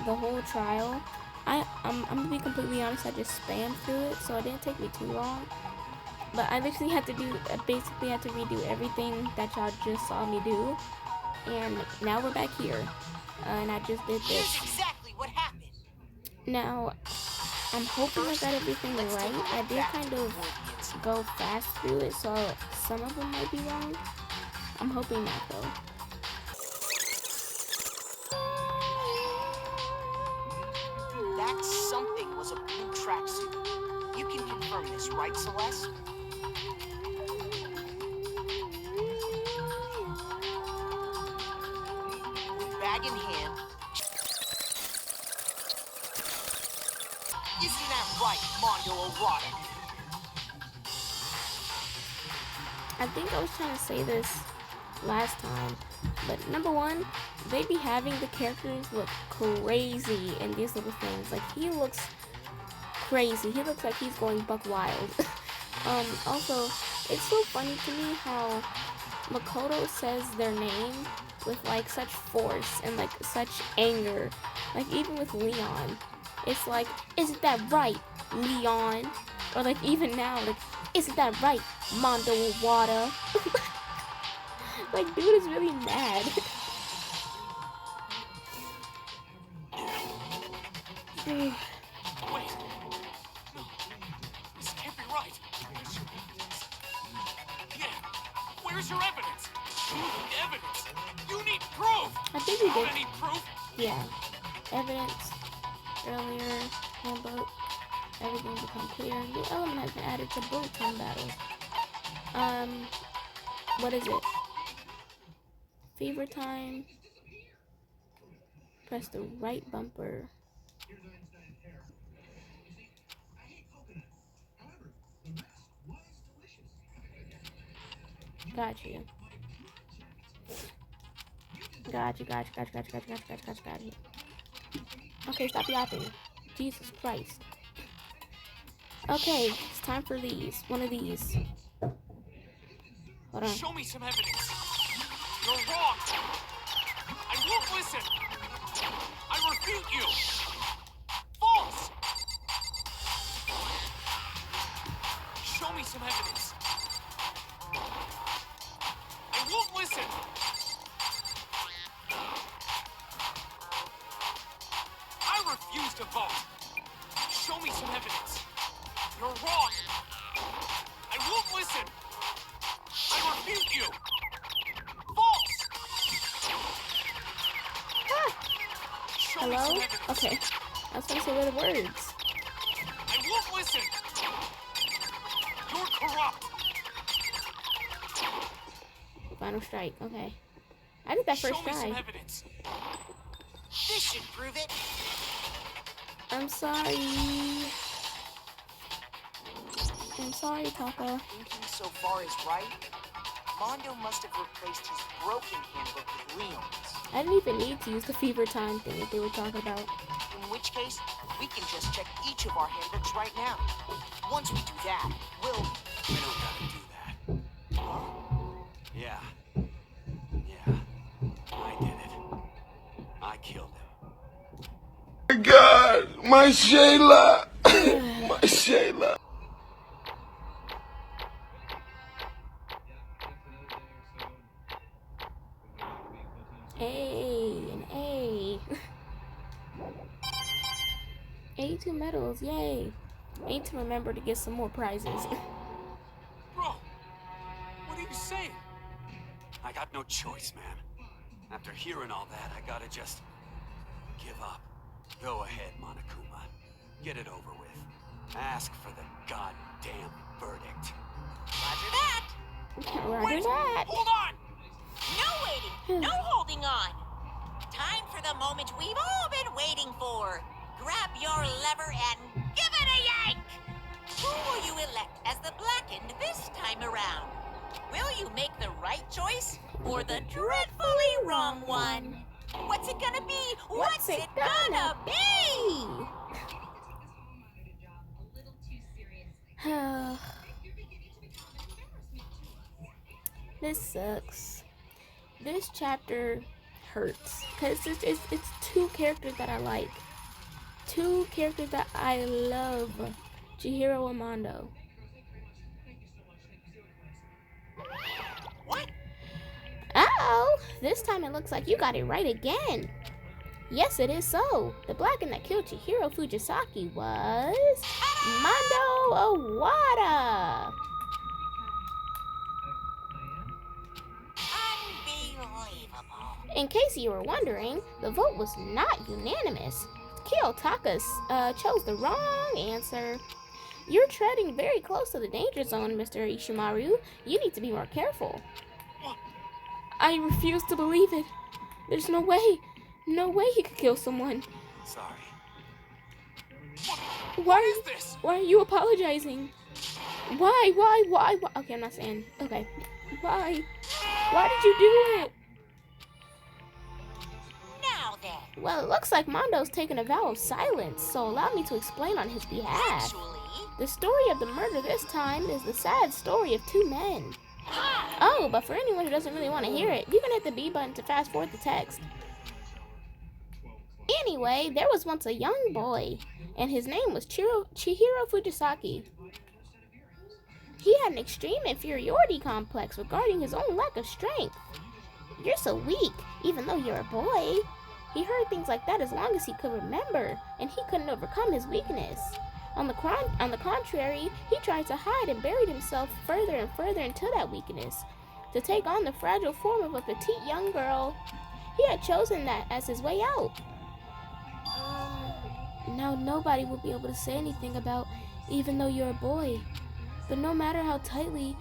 the whole trial. I'm gonna be completely honest, I just spammed through it, so it didn't take me too long. But I literally had to basically had to redo everything that y'all just saw me do. And now we're back here. And I just did Here's this. exactly what happened. Now, I'm hoping I got everything right. I did kind of go fast through it, so some of them might be wrong. I'm hoping not, though. That something was a blue tracksuit. You can confirm this, right, Celeste? With bag in hand. Isn't that right, Mondo Orada? I think I was trying to say this last time, but number one, they be having the characters look crazy in these little things. Like, he looks crazy. He looks like he's going buck wild. Also, it's so funny to me how Makoto says their name with like such force and like such anger. Like, even with Leon, it's like, isn't that right, Leon? Or like, even now, like, isn't that right, Mondo Wada? Like, dude is really mad. Wait. No. This can't be right. Yeah. Where's your evidence? You need evidence. You need proof. I think we I did. need proof. Yeah. Evidence. Earlier. Handbook. Everything become clear. New element has been added to bullet time battle. What is it? Fever time. Press the right bumper. Got you. Got you. Okay, stop yapping. Jesus Christ. Okay, it's time for these. One of these. Hold on. Show me some evidence. You're wrong. I won't listen. I refute you. False. Show me some evidence. I won't listen. I refuse to vote. Show me some evidence. You're wrong. I won't listen. refute you! False! Show me some Hello? evidence. Okay. I was gonna say what are the words. I won't listen! You're corrupt! Final strike. Okay. I did that first Show me some try. evidence. This should prove it. I'm sorry. I'm sorry, Taka. Thinking so far is right. Mondo must have replaced his broken handbook with Leon's. I didn't even need to use the fever time thing that they were talking about. In which case, we can just check each of our handbooks right now. Once we do that, we'll... We don't gotta do that. Huh? Yeah. Yeah. I did it. I killed him. My God, my Shayla, my Shayla. An A. 82 medals, yay. I need to remember to get some more prizes. Bro, what are you saying? I got no choice, man. After hearing all that, I gotta just give up. Go ahead, Monokuma. Get it over with. Ask for the goddamn verdict. Roger that. Roger that. Hold on! No waiting. No holding on. Time for the moment we've all been waiting for. Grab your lever and give it a yank. Who will you elect as the Blackened this time around? Will you make the right choice or the dreadfully wrong one? What's it gonna be? What's it gonna be? This sucks. This chapter hurts because it's two characters that I like. Two characters that I love. Chihiro and Mondo. What? Uh-oh! This time it looks like you got it right again. Yes, it is so. The Blackened that killed Chihiro Fujisaki was... Mondo Owada! Unbelievable. In case you were wondering, the vote was not unanimous. Kiyotaka chose the wrong answer. You're treading very close to the danger zone, Mr. Ishimaru. You need to be more careful. I refuse to believe it. There's no way. No way he could kill someone. Sorry. Why is this? Why are you apologizing? Why? Okay, I'm not saying. Okay. Why? Why did you do it? Now then. Well, it looks like Mondo's taken a vow of silence, so allow me to explain on his behalf. Actually, The story of the murder this time is the sad story of two men. Oh, but for anyone who doesn't really want to hear it, you can hit the B button to fast forward the text. Anyway, there was once a young boy, and his name was Chihiro Fujisaki. He had an extreme inferiority complex regarding his own lack of strength. You're so weak, even though you're a boy. He heard things like that as long as he could remember, and he couldn't overcome his weakness. On the contrary, he tried to hide and buried himself further and further into that weakness, to take on the fragile form of a petite young girl. He had chosen that as his way out. Now nobody will be able to say anything about, even though you're a boy. But no matter how tightly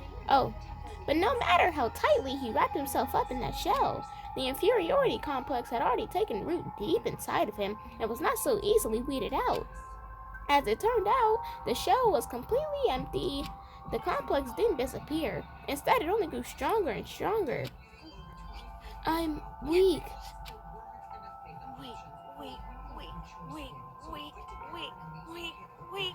he wrapped himself up in that shell, the inferiority complex had already taken root deep inside of him and was not so easily weeded out. As it turned out, the shell was completely empty. The complex didn't disappear. Instead, it only grew stronger and stronger. I'm weak. Weak.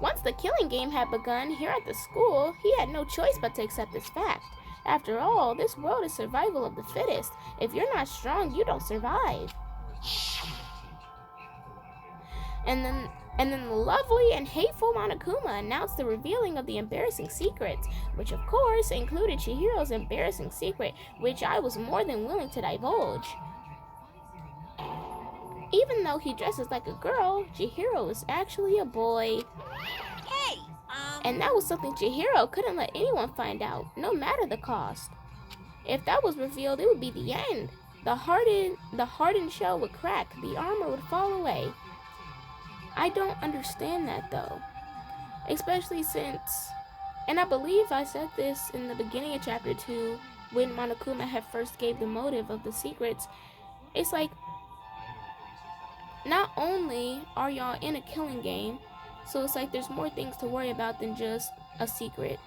Once the killing game had begun here at the school, he had no choice but to accept this fact. After all, this world is survival of the fittest. If you're not strong, you don't survive. And then the lovely and hateful Monokuma announced the revealing of the embarrassing secrets, which of course included Chihiro's embarrassing secret, which I was more than willing to divulge. Even though he dresses like a girl, Chihiro is actually a boy. hey, And that was something Chihiro couldn't let anyone find out, no matter the cost. If that was revealed, it would be the end. The hardened shell would crack, the armor would fall away. I don't understand that though. Especially since, and I believe I said this in the beginning of chapter 2, when Monokuma had first gave the motive of the secrets. It's like, not only are y'all in a killing game, so it's like there's more things to worry about than just a secret.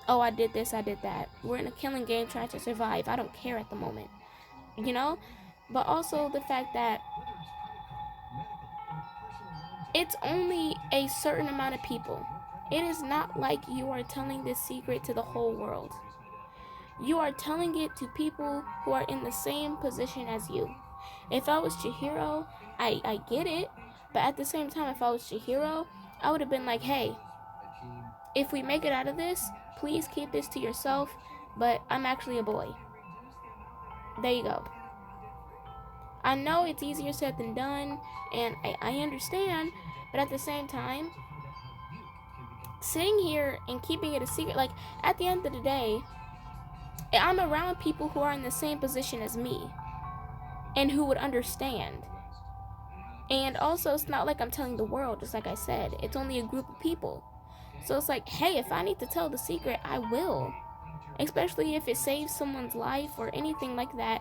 Oh, I did this, I did that. We're in a killing game trying to survive. I don't care at the moment. You know? But also the fact that it's only a certain amount of people. It is not like you are telling this secret to the whole world. You are telling it to people who are in the same position as you. If I was Chihiro, I get it. But at the same time, if I was Chihiro, I would have been like, hey, if we make it out of this, please keep this to yourself, but I'm actually a boy. There you go. I know it's easier said than done, and I understand, but at the same time, sitting here and keeping it a secret, like, at the end of the day, I'm around people who are in the same position as me, and who would understand. And also, it's not like I'm telling the world, just like I said. It's only a group of people. So it's like, hey, if I need to tell the secret, I will. Especially if it saves someone's life or anything like that.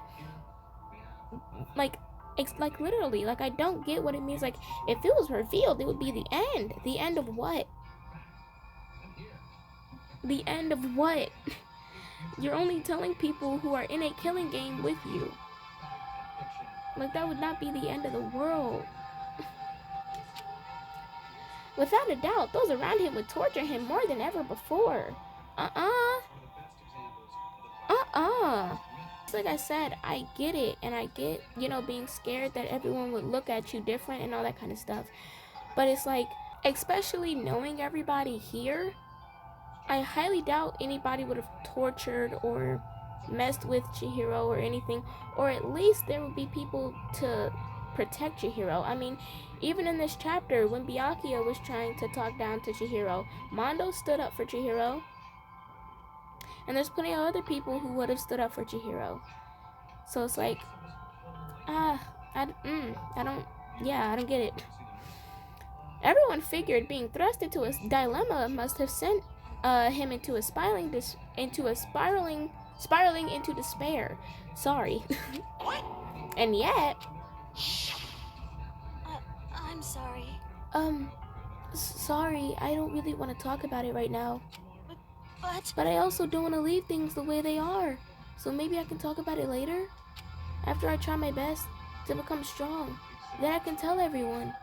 Like, it's like literally, like, I don't get what it means. Like, if it was revealed, it would be the end. The end of what? The end of what? You're only telling people who are in a killing game with you. Like, that would not be the end of the world. Without a doubt, those around him would torture him more than ever before. Like I said, I get it, and I get, you know, being scared that everyone would look at you different and all that kind of stuff. But it's like, especially knowing everybody here, I highly doubt anybody would have tortured or messed with Chihiro or anything, or at least there would be people to protect Chihiro. I mean, even in this chapter, when Byakuya was trying to talk down to Chihiro, Mondo stood up for Chihiro. And there's plenty of other people who would have stood up for Chihiro. So it's like, I don't get it. Everyone figured being thrust into a dilemma must have sent him into spiraling into despair. Sorry. And yet, I'm sorry. Sorry, I don't really want to talk about it right now. But I also don't want to leave things the way they are. So maybe I can talk about it later? After I try my best to become strong. Then I can tell everyone.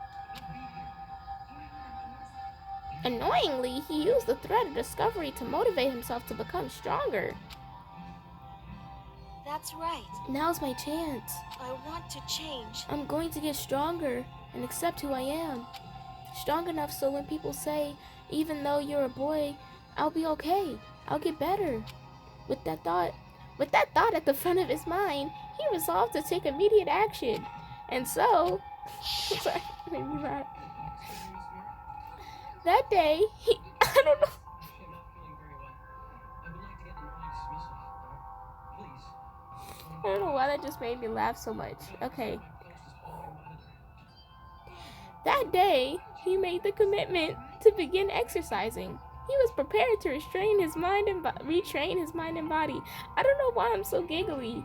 Annoyingly, he used the threat of discovery to motivate himself to become stronger. That's right. Now's my chance. I want to change. I'm going to get stronger and accept who I am. Strong enough so when people say, even though you're a boy, I'll be okay. I'll get better. With that thought at the front of his mind, he resolved to take immediate action. And so, sorry, made me mad. That day, I don't know. I don't know why that just made me laugh so much. Okay. That day, he made the commitment to begin exercising. He was prepared to retrain his mind and body. I don't know why I'm so giggly.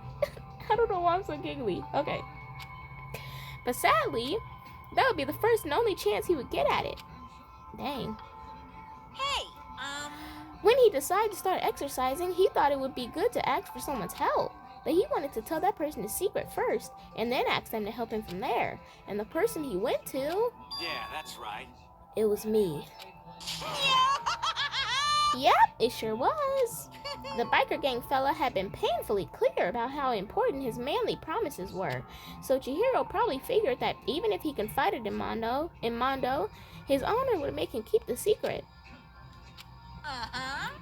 Okay. But sadly, that would be the first and only chance he would get at it. Dang. Hey, When he decided to start exercising, he thought it would be good to ask for someone's help. But he wanted to tell that person his secret first, and then ask them to help him from there. And the person he went to... Yeah, that's right. It was me. Yep, it sure was. The biker gang fella had been painfully clear about how important his manly promises were. So Chihiro probably figured that even if he confided in Mondo, his honor would make him keep the secret.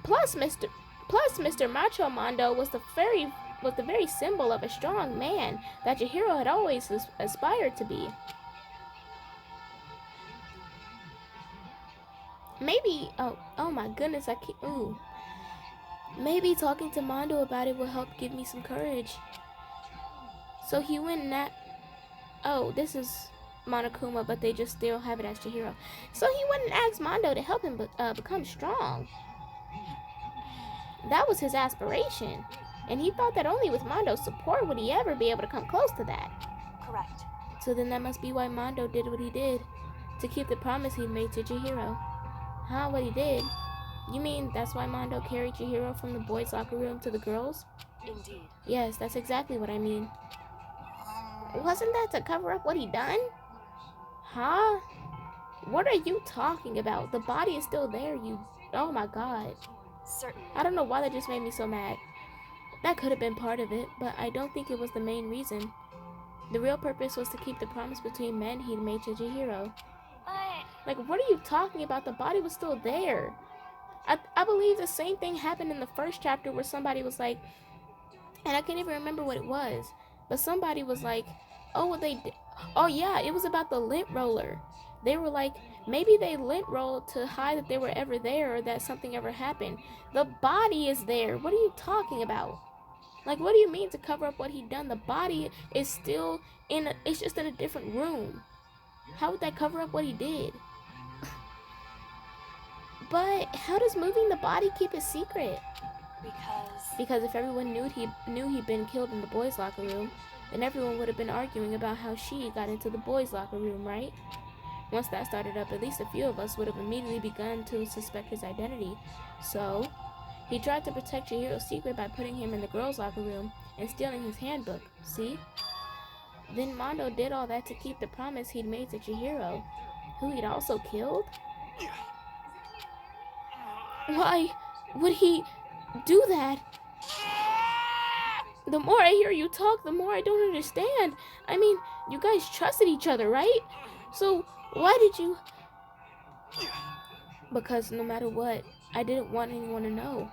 Plus, Mr. Macho Mondo was the very symbol of a strong man that Chihiro had always aspired to be. Maybe, oh my goodness, I can't, ooh. Maybe talking to Mondo about it will help give me some courage. So he went and oh, this is Monokuma, but they just still have it as Chihiro. So he went and asked Mondo to help him become strong. That was his aspiration. And he thought that only with Mondo's support would he ever be able to come close to that. Correct. So then that must be why Mondo did what he did, to keep the promise he made to Chihiro. Huh, what he did? You mean that's why Mondo carried Chihiro from the boys' locker room to the girls'? Indeed. Yes, that's exactly what I mean. Wasn't that to cover up what he done? Huh? What are you talking about? The body is still there, you... Oh my god. Certainly. I don't know why that just made me so mad. That could have been part of it, but I don't think it was the main reason. The real purpose was to keep the promise between men he'd made to Chihiro. Like, what are you talking about? The body was still there. I believe the same thing happened in the first chapter where somebody was like, and I can't even remember what it was, but somebody was like, oh, what they did. Oh yeah, it was about the lint roller. They were like, maybe they lint rolled to hide that they were ever there or that something ever happened. The body is there. What are you talking about? Like, what do you mean to cover up what he done? The body is still it's just in a different room. How would that cover up what he did? But how does moving the body keep it secret? Because if everyone knew he'd been killed in the boys' locker room, then everyone would have been arguing about how she got into the boys' locker room, right? Once that started up, at least a few of us would have immediately begun to suspect his identity. So, he tried to protect Chihiro's secret by putting him in the girls' locker room and stealing his handbook, see? Then Mondo did all that to keep the promise he'd made to Chihiro, who he'd also killed? Why would he do that? The more I hear you talk, the more I don't understand. I mean, you guys trusted each other, right? So, why did you... Because no matter what, I didn't want anyone to know.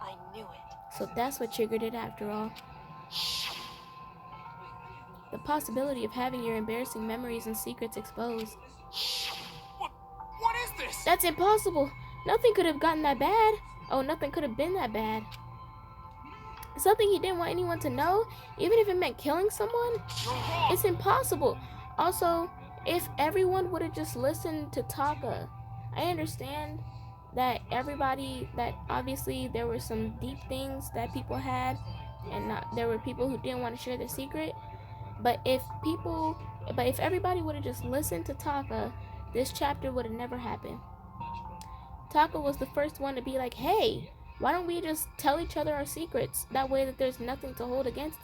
I knew it. So that's what triggered it after all. The possibility of having your embarrassing memories and secrets exposed. What is this? That's impossible. Nothing could have gotten that bad. Oh, nothing could have been that bad. Something he didn't want anyone to know, even if it meant killing someone? It's impossible. Also, if everyone would have just listened to Taka, I understand that that obviously there were some deep things that people had, and there were people who didn't want to share their secret. But if everybody would have just listened to Taka, this chapter would have never happened. Taka was the first one to be like, hey, why don't we just tell each other our secrets? That way that there's nothing to hold against.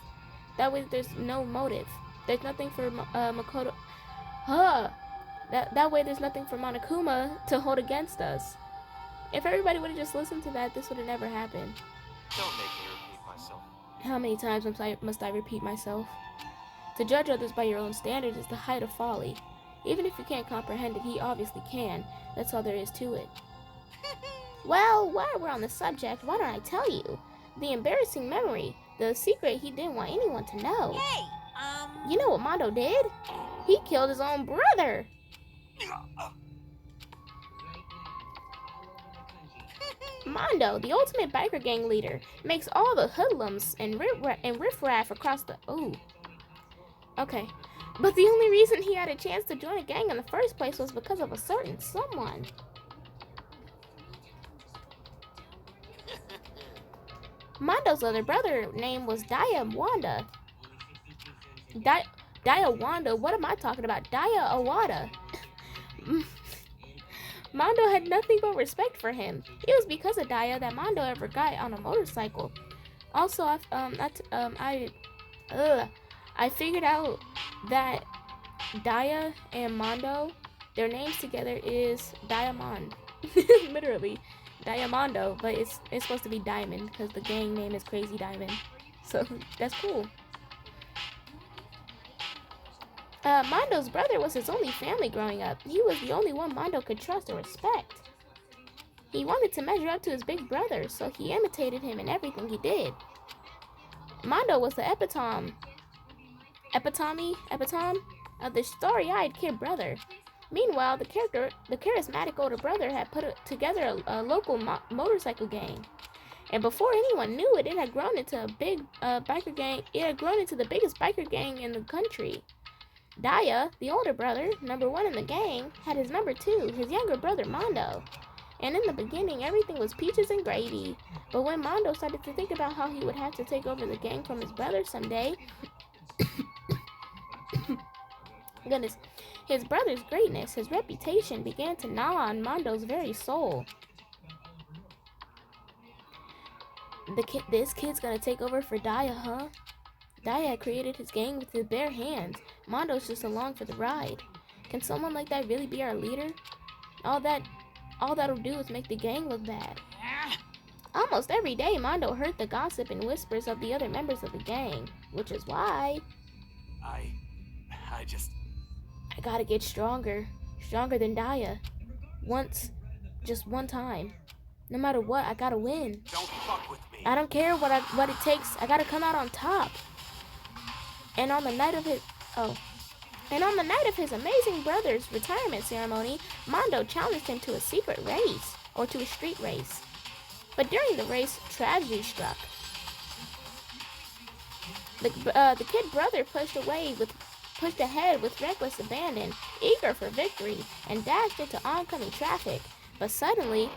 That way that there's no motive. There's nothing for Makoto. That way there's nothing for Monokuma to hold against us. If everybody would have just listened to that, this would have never happened. Don't make me repeat myself. How many times must I repeat myself? To judge others by your own standards is the height of folly. Even if you can't comprehend it, he obviously can. That's all there is to it. Well, while we're on the subject, why don't I tell you? The embarrassing memory. The secret he didn't want anyone to know. Hey, You know what Mondo did? He killed his own brother. Mondo, the ultimate biker gang leader, makes all the hoodlums and riffraff across the... Ooh. Okay. But the only reason he had a chance to join a gang in the first place was because of a certain someone. Mondo's other brother name was Dy'mond. Dy'mond? What am I talking about? Dy'mond. Mondo had nothing but respect for him. It was because of Daya that Mondo ever got on a motorcycle. Also, I figured out that Daya and Mondo, their names together is Dy'mond. Literally. Diamondo, but it's supposed to be Dy'mond because the gang name is Crazy Dy'mond. So that's cool. Mondo's brother was his only family growing up. He was the only one Mondo could trust or respect. He wanted to measure up to his big brother, so he imitated him in everything he did. Mondo was the epitome of the starry-eyed kid brother. Meanwhile, the charismatic older brother had put together a local motorcycle gang. And before anyone knew it, it had grown into a big biker gang. It had grown into the biggest biker gang in the country. Daya, the older brother, number 1 in the gang, had his number 2, his younger brother, Mondo. And in the beginning, everything was peaches and gravy. But when Mondo started to think about how he would have to take over the gang from his brother someday, goodness, his brother's greatness, his reputation began to gnaw on Mondo's very soul. This kid's gonna take over for Daya, huh? Daya created his gang with his bare hands. Mondo's just along for the ride. Can someone like that really be our leader? All that'll do is make the gang look bad. Almost every day, Mondo heard the gossip and whispers of the other members of the gang, which is why I gotta get stronger than Daya. Just one time. No matter what, I gotta win. Don't fuck with me. I don't care what it takes. I gotta come out on top. And on the night of his amazing brother's retirement ceremony, Mondo challenged him to a secret race, or to a street race. But during the race, tragedy struck. The kid brother pushed ahead with reckless abandon, eager for victory, and dashed into oncoming traffic. But suddenly,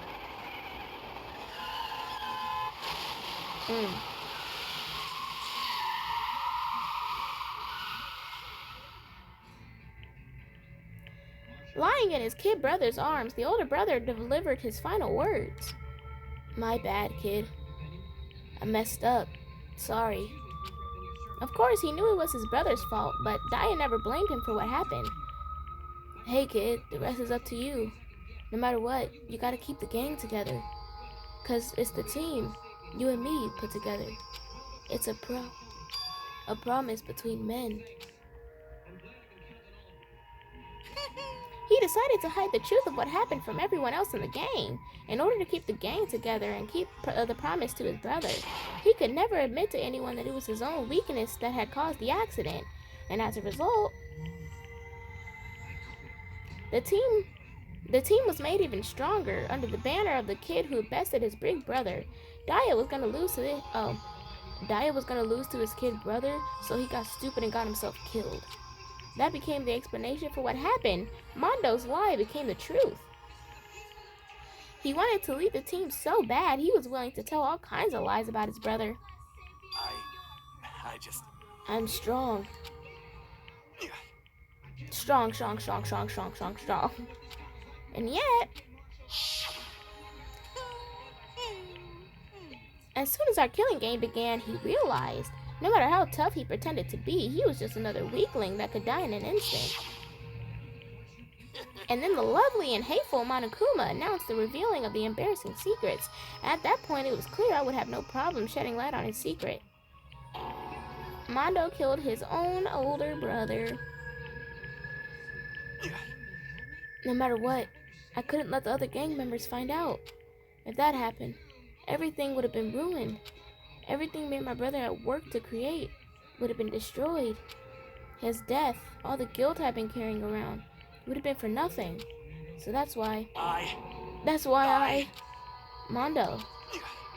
lying in his kid brother's arms, the older brother delivered his final words. "My bad, kid. I messed up. Sorry." Of course, he knew it was his brother's fault, but Daya never blamed him for what happened. "Hey, kid, the rest is up to you. No matter what, you gotta keep the gang together. 'Cause it's the team, you and me, put together. It's a promise between men." He decided to hide the truth of what happened from everyone else in the gang, in order to keep the gang together and keep the promise to his brother. He could never admit to anyone that it was his own weakness that had caused the accident, and as a result, the team was made even stronger under the banner of the kid who bested his big brother. Daya was gonna lose to his kid brother, so he got stupid and got himself killed. That became the explanation for what happened. Mondo's lie became the truth. He wanted to lead the team so bad, he was willing to tell all kinds of lies about his brother. I'm strong. Strong. And yet, as soon as our killing game began, he realized no matter how tough he pretended to be, he was just another weakling that could die in an instant. And then the lovely and hateful Monokuma announced the revealing of the embarrassing secrets. At that point, it was clear I would have no problem shedding light on his secret. Mondo killed his own older brother. No matter what, I couldn't let the other gang members find out. If that happened, everything would have been ruined. Everything me and my brother had worked to create would have been destroyed. His death, all the guilt I've been carrying around, would have been for nothing. So that's why I... Mondo.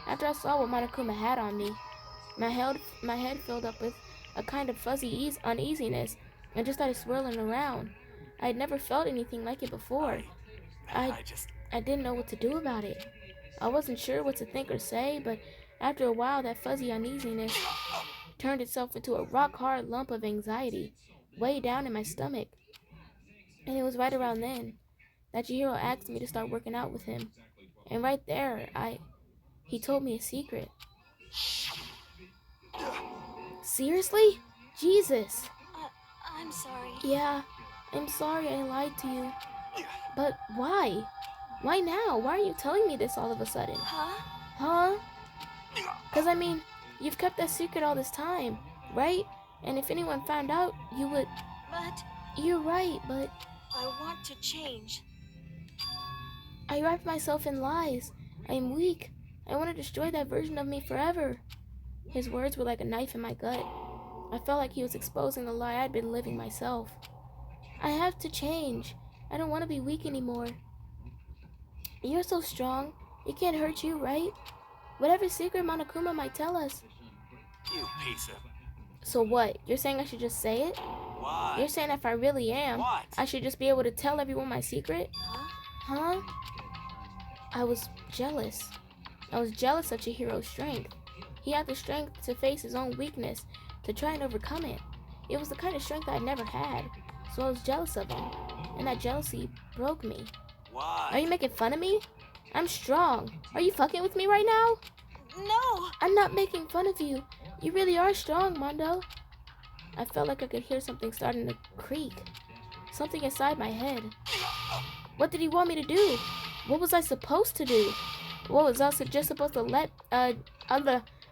After I saw what Monokuma had on me, my head filled up with a kind of fuzzy uneasiness and just started swirling around. I had never felt anything like it before. I didn't know what to do about it. I wasn't sure what to think or say, but after a while, that fuzzy uneasiness turned itself into a rock-hard lump of anxiety, way down in my stomach. And it was right around then that Chihiro asked me to start working out with him. And right there, he told me a secret. Seriously? Jesus. I'm sorry. Yeah, I'm sorry I lied to you. But why? Why now? Why are you telling me this all of a sudden? Huh? 'Cause I mean, you've kept that secret all this time, right? And if anyone found out, you would... But... You're right, but... I want to change. I wrapped myself in lies. I am weak. I want to destroy that version of me forever. His words were like a knife in my gut. I felt like he was exposing the lie I'd been living myself. I have to change. I don't want to be weak anymore. You're so strong. It can't hurt you, right? Whatever secret Monokuma might tell us. You piece of... So what? You're saying I should just say it? What? You're saying if I really am, What? I should just be able to tell everyone my secret? Huh? I was jealous. I was jealous of Chihiro's strength. He had the strength to face his own weakness, to try and overcome it. It was the kind of strength I'd never had, so I was jealous of him. And that jealousy broke me. Why? Are you making fun of me? I'm strong. Are you fucking with me right now? No! I'm not making fun of you. You really are strong, Mondo. I felt like I could hear something starting to creak. Something inside my head. What did he want me to do? What was I supposed to do? What was I just supposed to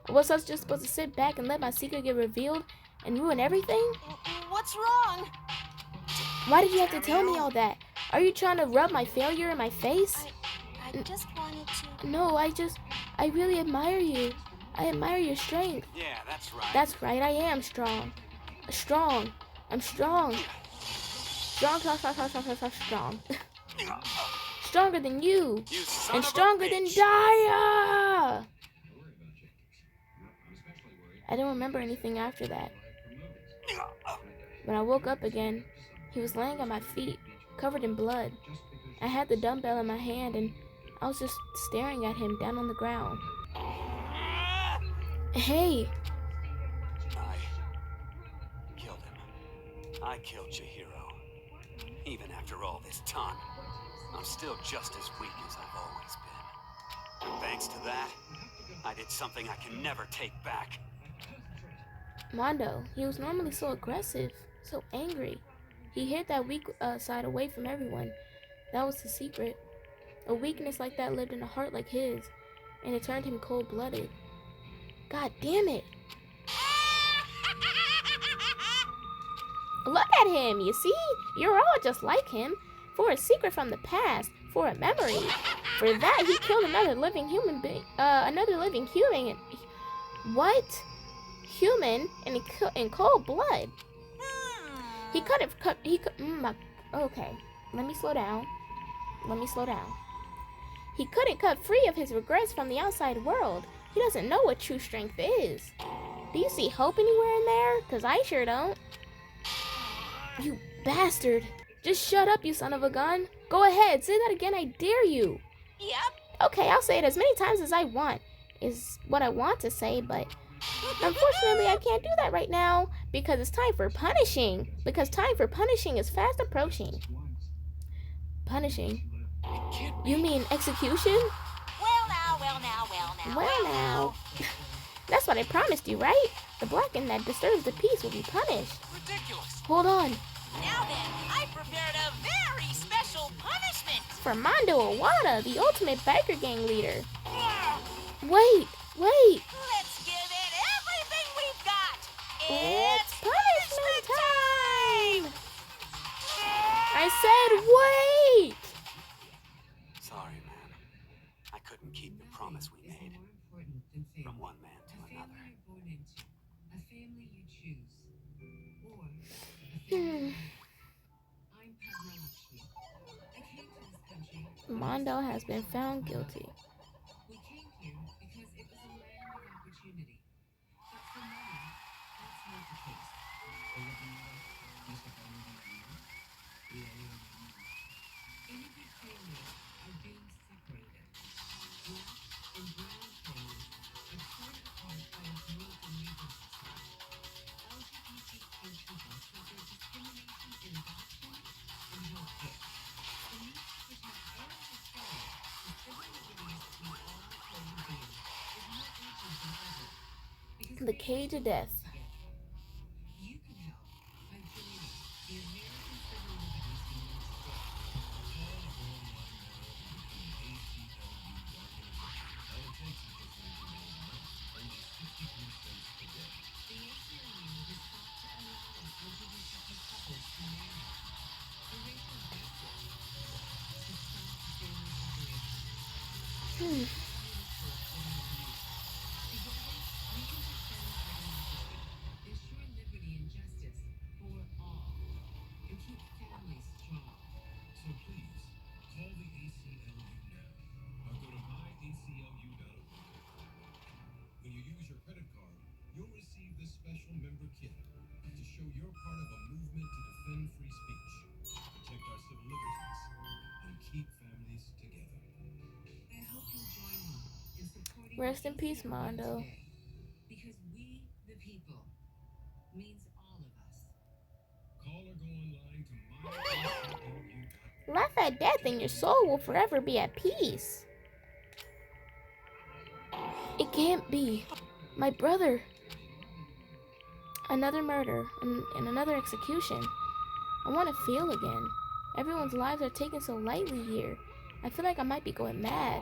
was I just supposed to sit back and let my secret get revealed and ruin everything? What's wrong? Why did you have to tell me all that? Are you trying to rub my failure in my face? I just wanted to... No, I really admire you. I admire your strength. Yeah, that's right. That's right, I am strong. Strong. I'm strong. Strong. Stronger than you. You son And of a stronger than bitch. Daya! I don't remember anything after that. When I woke up again, he was laying at my feet, covered in blood. I had the dumbbell in my hand and I was just staring at him down on the ground. Hey! I killed him. I killed Chihiro. Even after all this time, I'm still just as weak as I've always been. And thanks to that, I did something I can never take back. Mondo, he was normally so aggressive, so angry. He hid that weak side away from everyone. That was the secret. A weakness like that lived in a heart like his, and it turned him cold-blooded. God damn it! Look at him, you see? You're all just like him. For a secret from the past, for a memory. For that, he killed another living human being. What? Human in cold blood. He could have cut. Okay, let me slow down. He couldn't cut free of his regrets from the outside world. He doesn't know what true strength is. Do you see hope anywhere in there? Because I sure don't. You bastard. Just shut up, you son of a gun. Go ahead, say that again, I dare you. Yep. Okay, I'll say it as many times as I want. Is what I want to say, but unfortunately I can't do that right now because it's time for punishing. Because time for punishing is fast approaching. Punishing? You mean execution? Well now. That's what I promised you, right? The Blacken that disturbs the peace will be punished. Ridiculous. Hold on. Now then, I prepared a very special punishment. For Mondo Iwata, the ultimate biker gang leader. Wait. Let's give it everything we've got. It's punishment time! I said wait! Sorry, man. I couldn't keep the promise we made. From one man to another. Mondo has been found guilty. The cage of death. you're part of a movement to defend free speech, protect our civil liberties, and keep families together. I hope you'll join me in supporting Rest in peace, Mondo. because we, the people, means all of us. Call or go online to my Laugh at death and your soul will forever be at peace. It can't be. My brother. Another murder and another execution. I want to feel again. Everyone's lives are taken so lightly here. I feel like I might be going mad.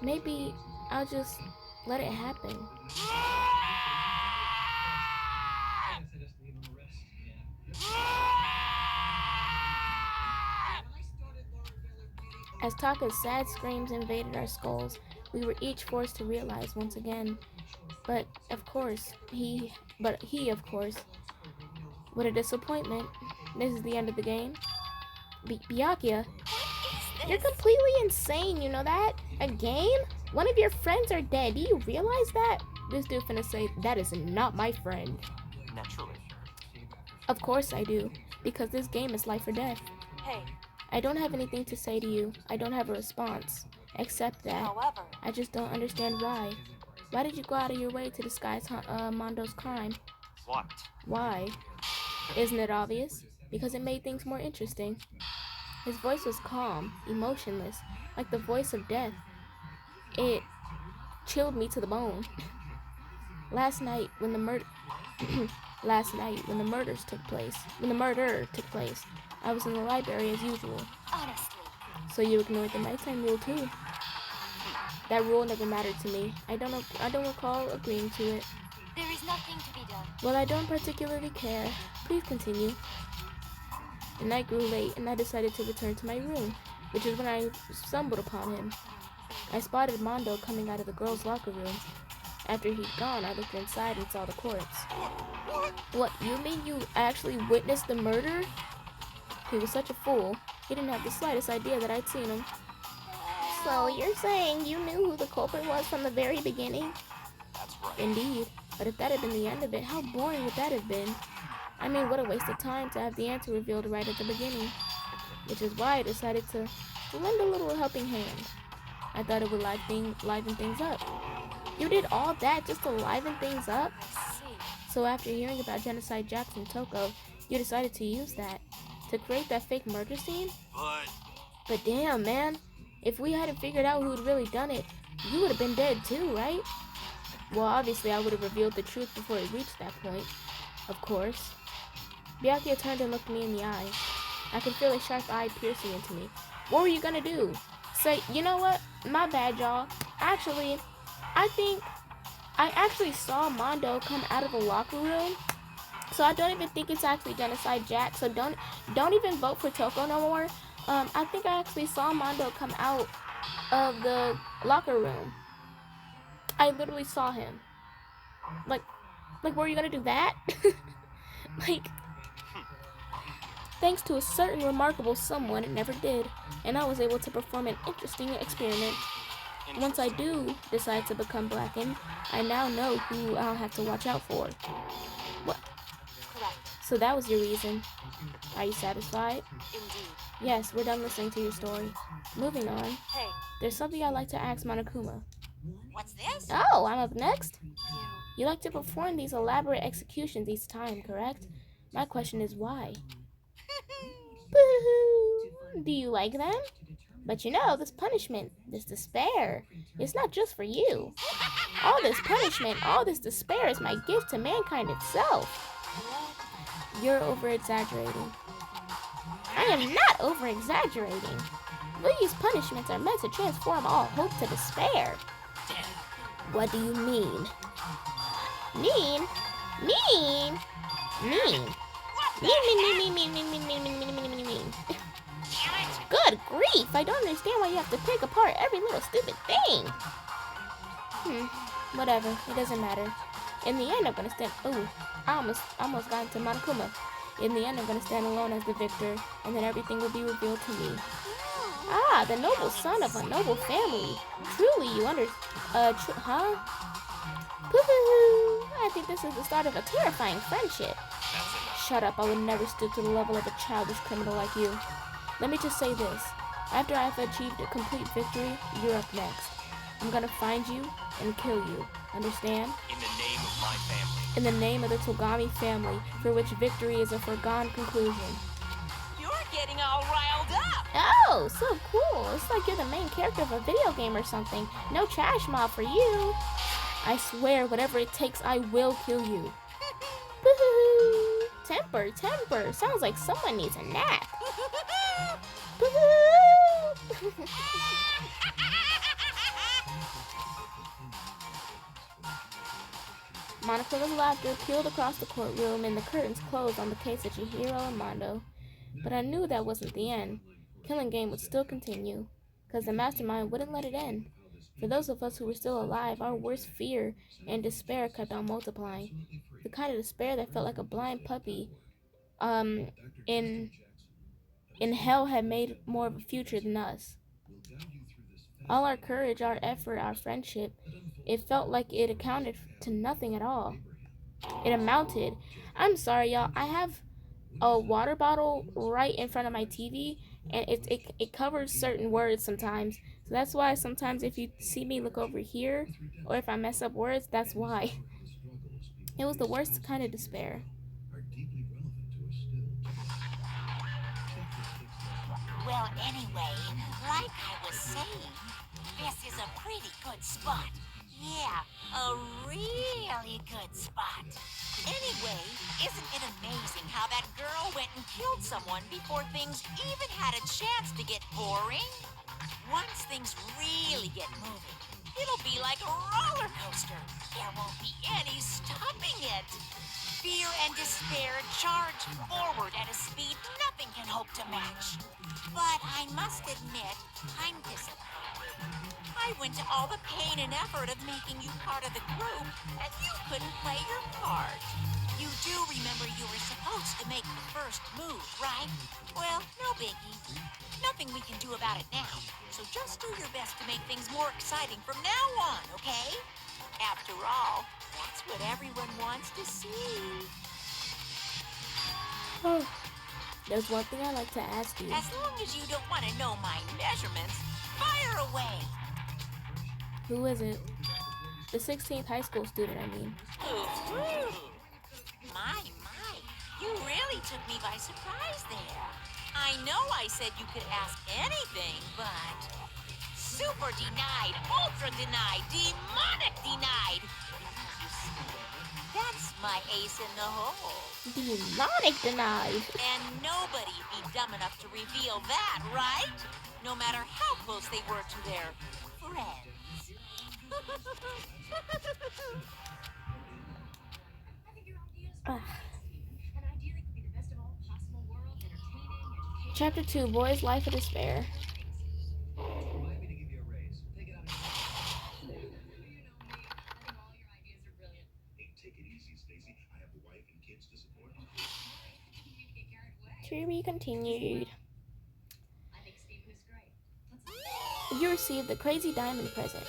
Maybe I'll just let it happen. As Taka's sad screams invaded our skulls, we were each forced to realize once again. But of course, of course, what a disappointment. This is the end of the game. Byakuya, you're completely insane, you know that? A game? One of your friends are dead. Do you realize that? This dude finna say, that is not my friend. Naturally. Of course I do, because this game is life or death. Hey, I don't have anything to say to you. I don't have a response. Except that however, I just don't understand why. Why did you go out of your way to disguise Mondo's crime? What? Why? Isn't it obvious? Because it made things more interesting. His voice was calm, emotionless, like the voice of death. It chilled me to the bone. Last night, when the murder took place, I was in the library as usual. honestly, So you ignored the nighttime rule too. That rule never mattered to me. I don't recall agreeing to it. There is nothing to be done. Well, I don't particularly care. Please continue. The night grew late, and I decided to return to my room, which is when I stumbled upon him. I spotted Mondo coming out of the girls' locker room. After he'd gone, I looked inside and saw the corpse. What, you mean you actually witnessed the murder? He was such a fool. He didn't have the slightest idea that I'd seen him. So, you're saying you knew who the culprit was from the very beginning? That's right. Indeed. But if that had been the end of it, how boring would that have been? I mean, what a waste of time to have the answer revealed right at the beginning. Which is why I decided to lend a little helping hand. I thought it would liven things up. You did all that just to liven things up? So after hearing about Genocide Jack from Toko, you decided to use that to create that fake murder scene? But damn, man. If we hadn't figured out who had really done it, you would have been dead too, right? Well, obviously I would have revealed the truth before it reached that point. Of course. Byakuya turned and looked me in the eye. I could feel a sharp eye piercing into me. What were you gonna do? Say, you know what? My bad, y'all. Actually, I think I actually saw Mondo come out of the locker room. So I don't even think it's actually Genocide Jack. So don't even vote for Toko no more. I think I actually saw Mondo come out of the locker room. I literally saw him. Like, were you gonna do that? Thanks to a certain remarkable someone, it never did, and I was able to perform an interesting experiment. Once I do decide to become blackened, I now know who I'll have to watch out for. What? correct. So that was your reason. Are you satisfied? Indeed. Yes, we're done listening to your story. Moving on. Hey, There's something I'd like to ask Monokuma. What's this? Oh, I'm up next? You like to perform these elaborate executions each time, correct? My question is why? Boo-hoo! Do you like them? But you know, this punishment, this despair, it's not just for you. All this punishment, all this despair is my gift to mankind itself. You're over-exaggerating. I am not over-exaggerating. These punishments are meant to transform all hope to despair. What do you mean? Mean? Mean? Mean? Mean. Good grief, I don't understand why you have to pick apart every little stupid thing. Whatever, it doesn't matter. In the end, I'm gonna stand... Ooh, I almost got into Monokuma. In the end, I'm gonna stand alone as the victor, and then everything will be revealed to me. Ah, the noble son of a noble family. Truly, you huh? Poo-hoo! I think this is the start of a terrifying friendship. Shut up, I would never stoop to the level of a childish criminal like you. Let me just say this. After I've achieved a complete victory, you're up next. I'm gonna find you and kill you. Understand? In the name of my family. In the name of the Togami family, for which victory is a foregone conclusion. You're getting all riled up. Oh, so cool. It's like you're the main character of a video game or something. No trash mob for you. I swear, whatever it takes, I will kill you. Boo-hoo. Temper, temper. Sounds like someone needs a nap. Boo-hoo. Monaco's laughter peeled across the courtroom and the curtains closed on the case of Chihiro and Mondo. But I knew that wasn't the end. Killing game would still continue, because the mastermind wouldn't let it end. For those of us who were still alive, our worst fear and despair kept on multiplying. The kind of despair that felt like a blind puppy in hell had made more of a future than us. All our courage, our effort, our friendship, it felt like it accounted to nothing at all. It amounted. I'm sorry, y'all. I have a water bottle right in front of my TV, and it covers certain words sometimes. So that's why sometimes if you see me look over here, or if I mess up words, that's why. It was the worst kind of despair. Well, anyway, like I was saying, this is a pretty good spot. Yeah, a really good spot. Anyway, isn't it amazing how that girl went and killed someone before things even had a chance to get boring? Once things really get moving, it'll be like a roller coaster. There won't be any stopping it. Fear and despair charge forward at a speed nothing can hope to match. But I must admit, I'm disappointed. I went to all the pain and effort of making you part of the group, and you couldn't play your part. You do remember you were supposed to make the first move, right? Well, no biggie. Nothing we can do about it now, so just do your best to make things more exciting from now on, okay? After all, that's what everyone wants to see. Oh, there's one thing I'd like to ask you. As long as you don't want to know my measurements, fire away. Who is it? The 16th high school student, I mean. Ooh. My, you really took me by surprise there. I know I said you could ask anything, but... Super denied, ultra denied, demonic denied. That's my ace in the hole. Demonic denied. And nobody'd be dumb enough to reveal that, right? No matter how close they were to their friends. Chapter 2, Boy's Life of Despair. To be continued. You received the crazy Dy'mond present.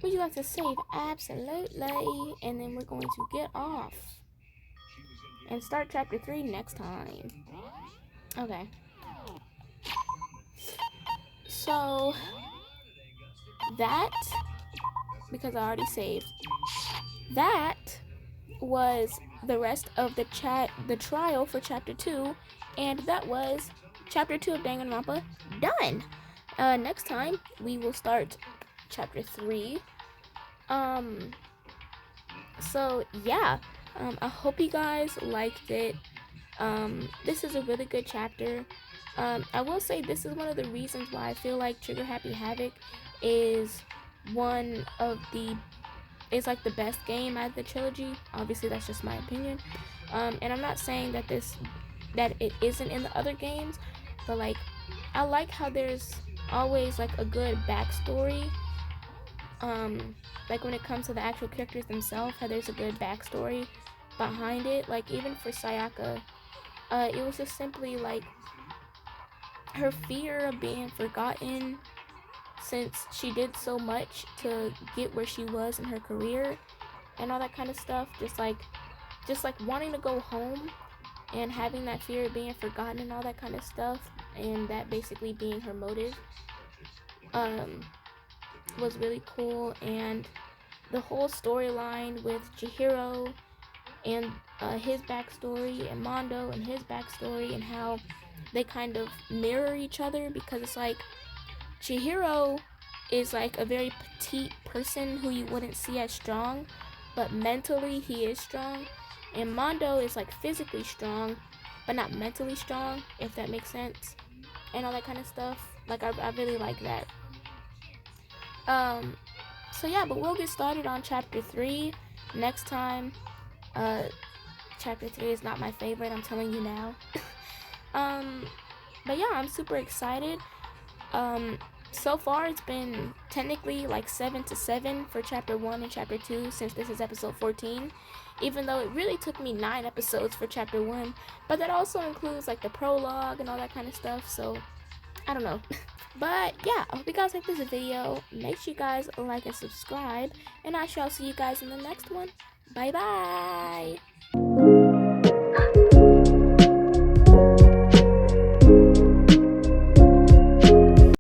Would you like to save? Absolutely. And then we're going to get off and start chapter 3 next time. Okay. So that, because I already saved, that was the rest of the trial for chapter 2, and that was chapter 2 of Danganronpa done. Next time we will start chapter 3. So yeah, I hope you guys liked it. This is a really good chapter. I will say this is one of the reasons why I feel like Trigger Happy Havoc is it's like the best game out of the trilogy. Obviously that's just my opinion. And I'm not saying that it isn't in the other games, but like I like how there's always like a good backstory. Like when it comes to the actual characters themselves, how there's a good backstory behind it. Like even for Sayaka, it was just simply like her fear of being forgotten, since she did so much to get where she was in her career and all that kind of stuff. Just like just like wanting to go home and having that fear of being forgotten and all that kind of stuff, and that basically being her motive, was really cool. And the whole storyline with Chihiro and his backstory, and Mondo and his backstory, and how they kind of mirror each other, because it's like Chihiro is like a very petite person who you wouldn't see as strong, but mentally he is strong. And Mondo is like physically strong, but not mentally strong, if that makes sense, and all that kind of stuff. Like I really like that. So yeah, but we'll get started on chapter 3 next time. Chapter 3 is not my favorite, I'm telling you now. But yeah, I'm super excited. So far it's been technically like 7-7 for chapter 1 and chapter 2, since this is episode 14, even though it really took me 9 episodes for chapter 1, but that also includes like the prologue and all that kind of stuff, so I don't know. But yeah, I hope you guys like this video. Make sure you guys like and subscribe, and I shall see you guys in the next one. Bye bye.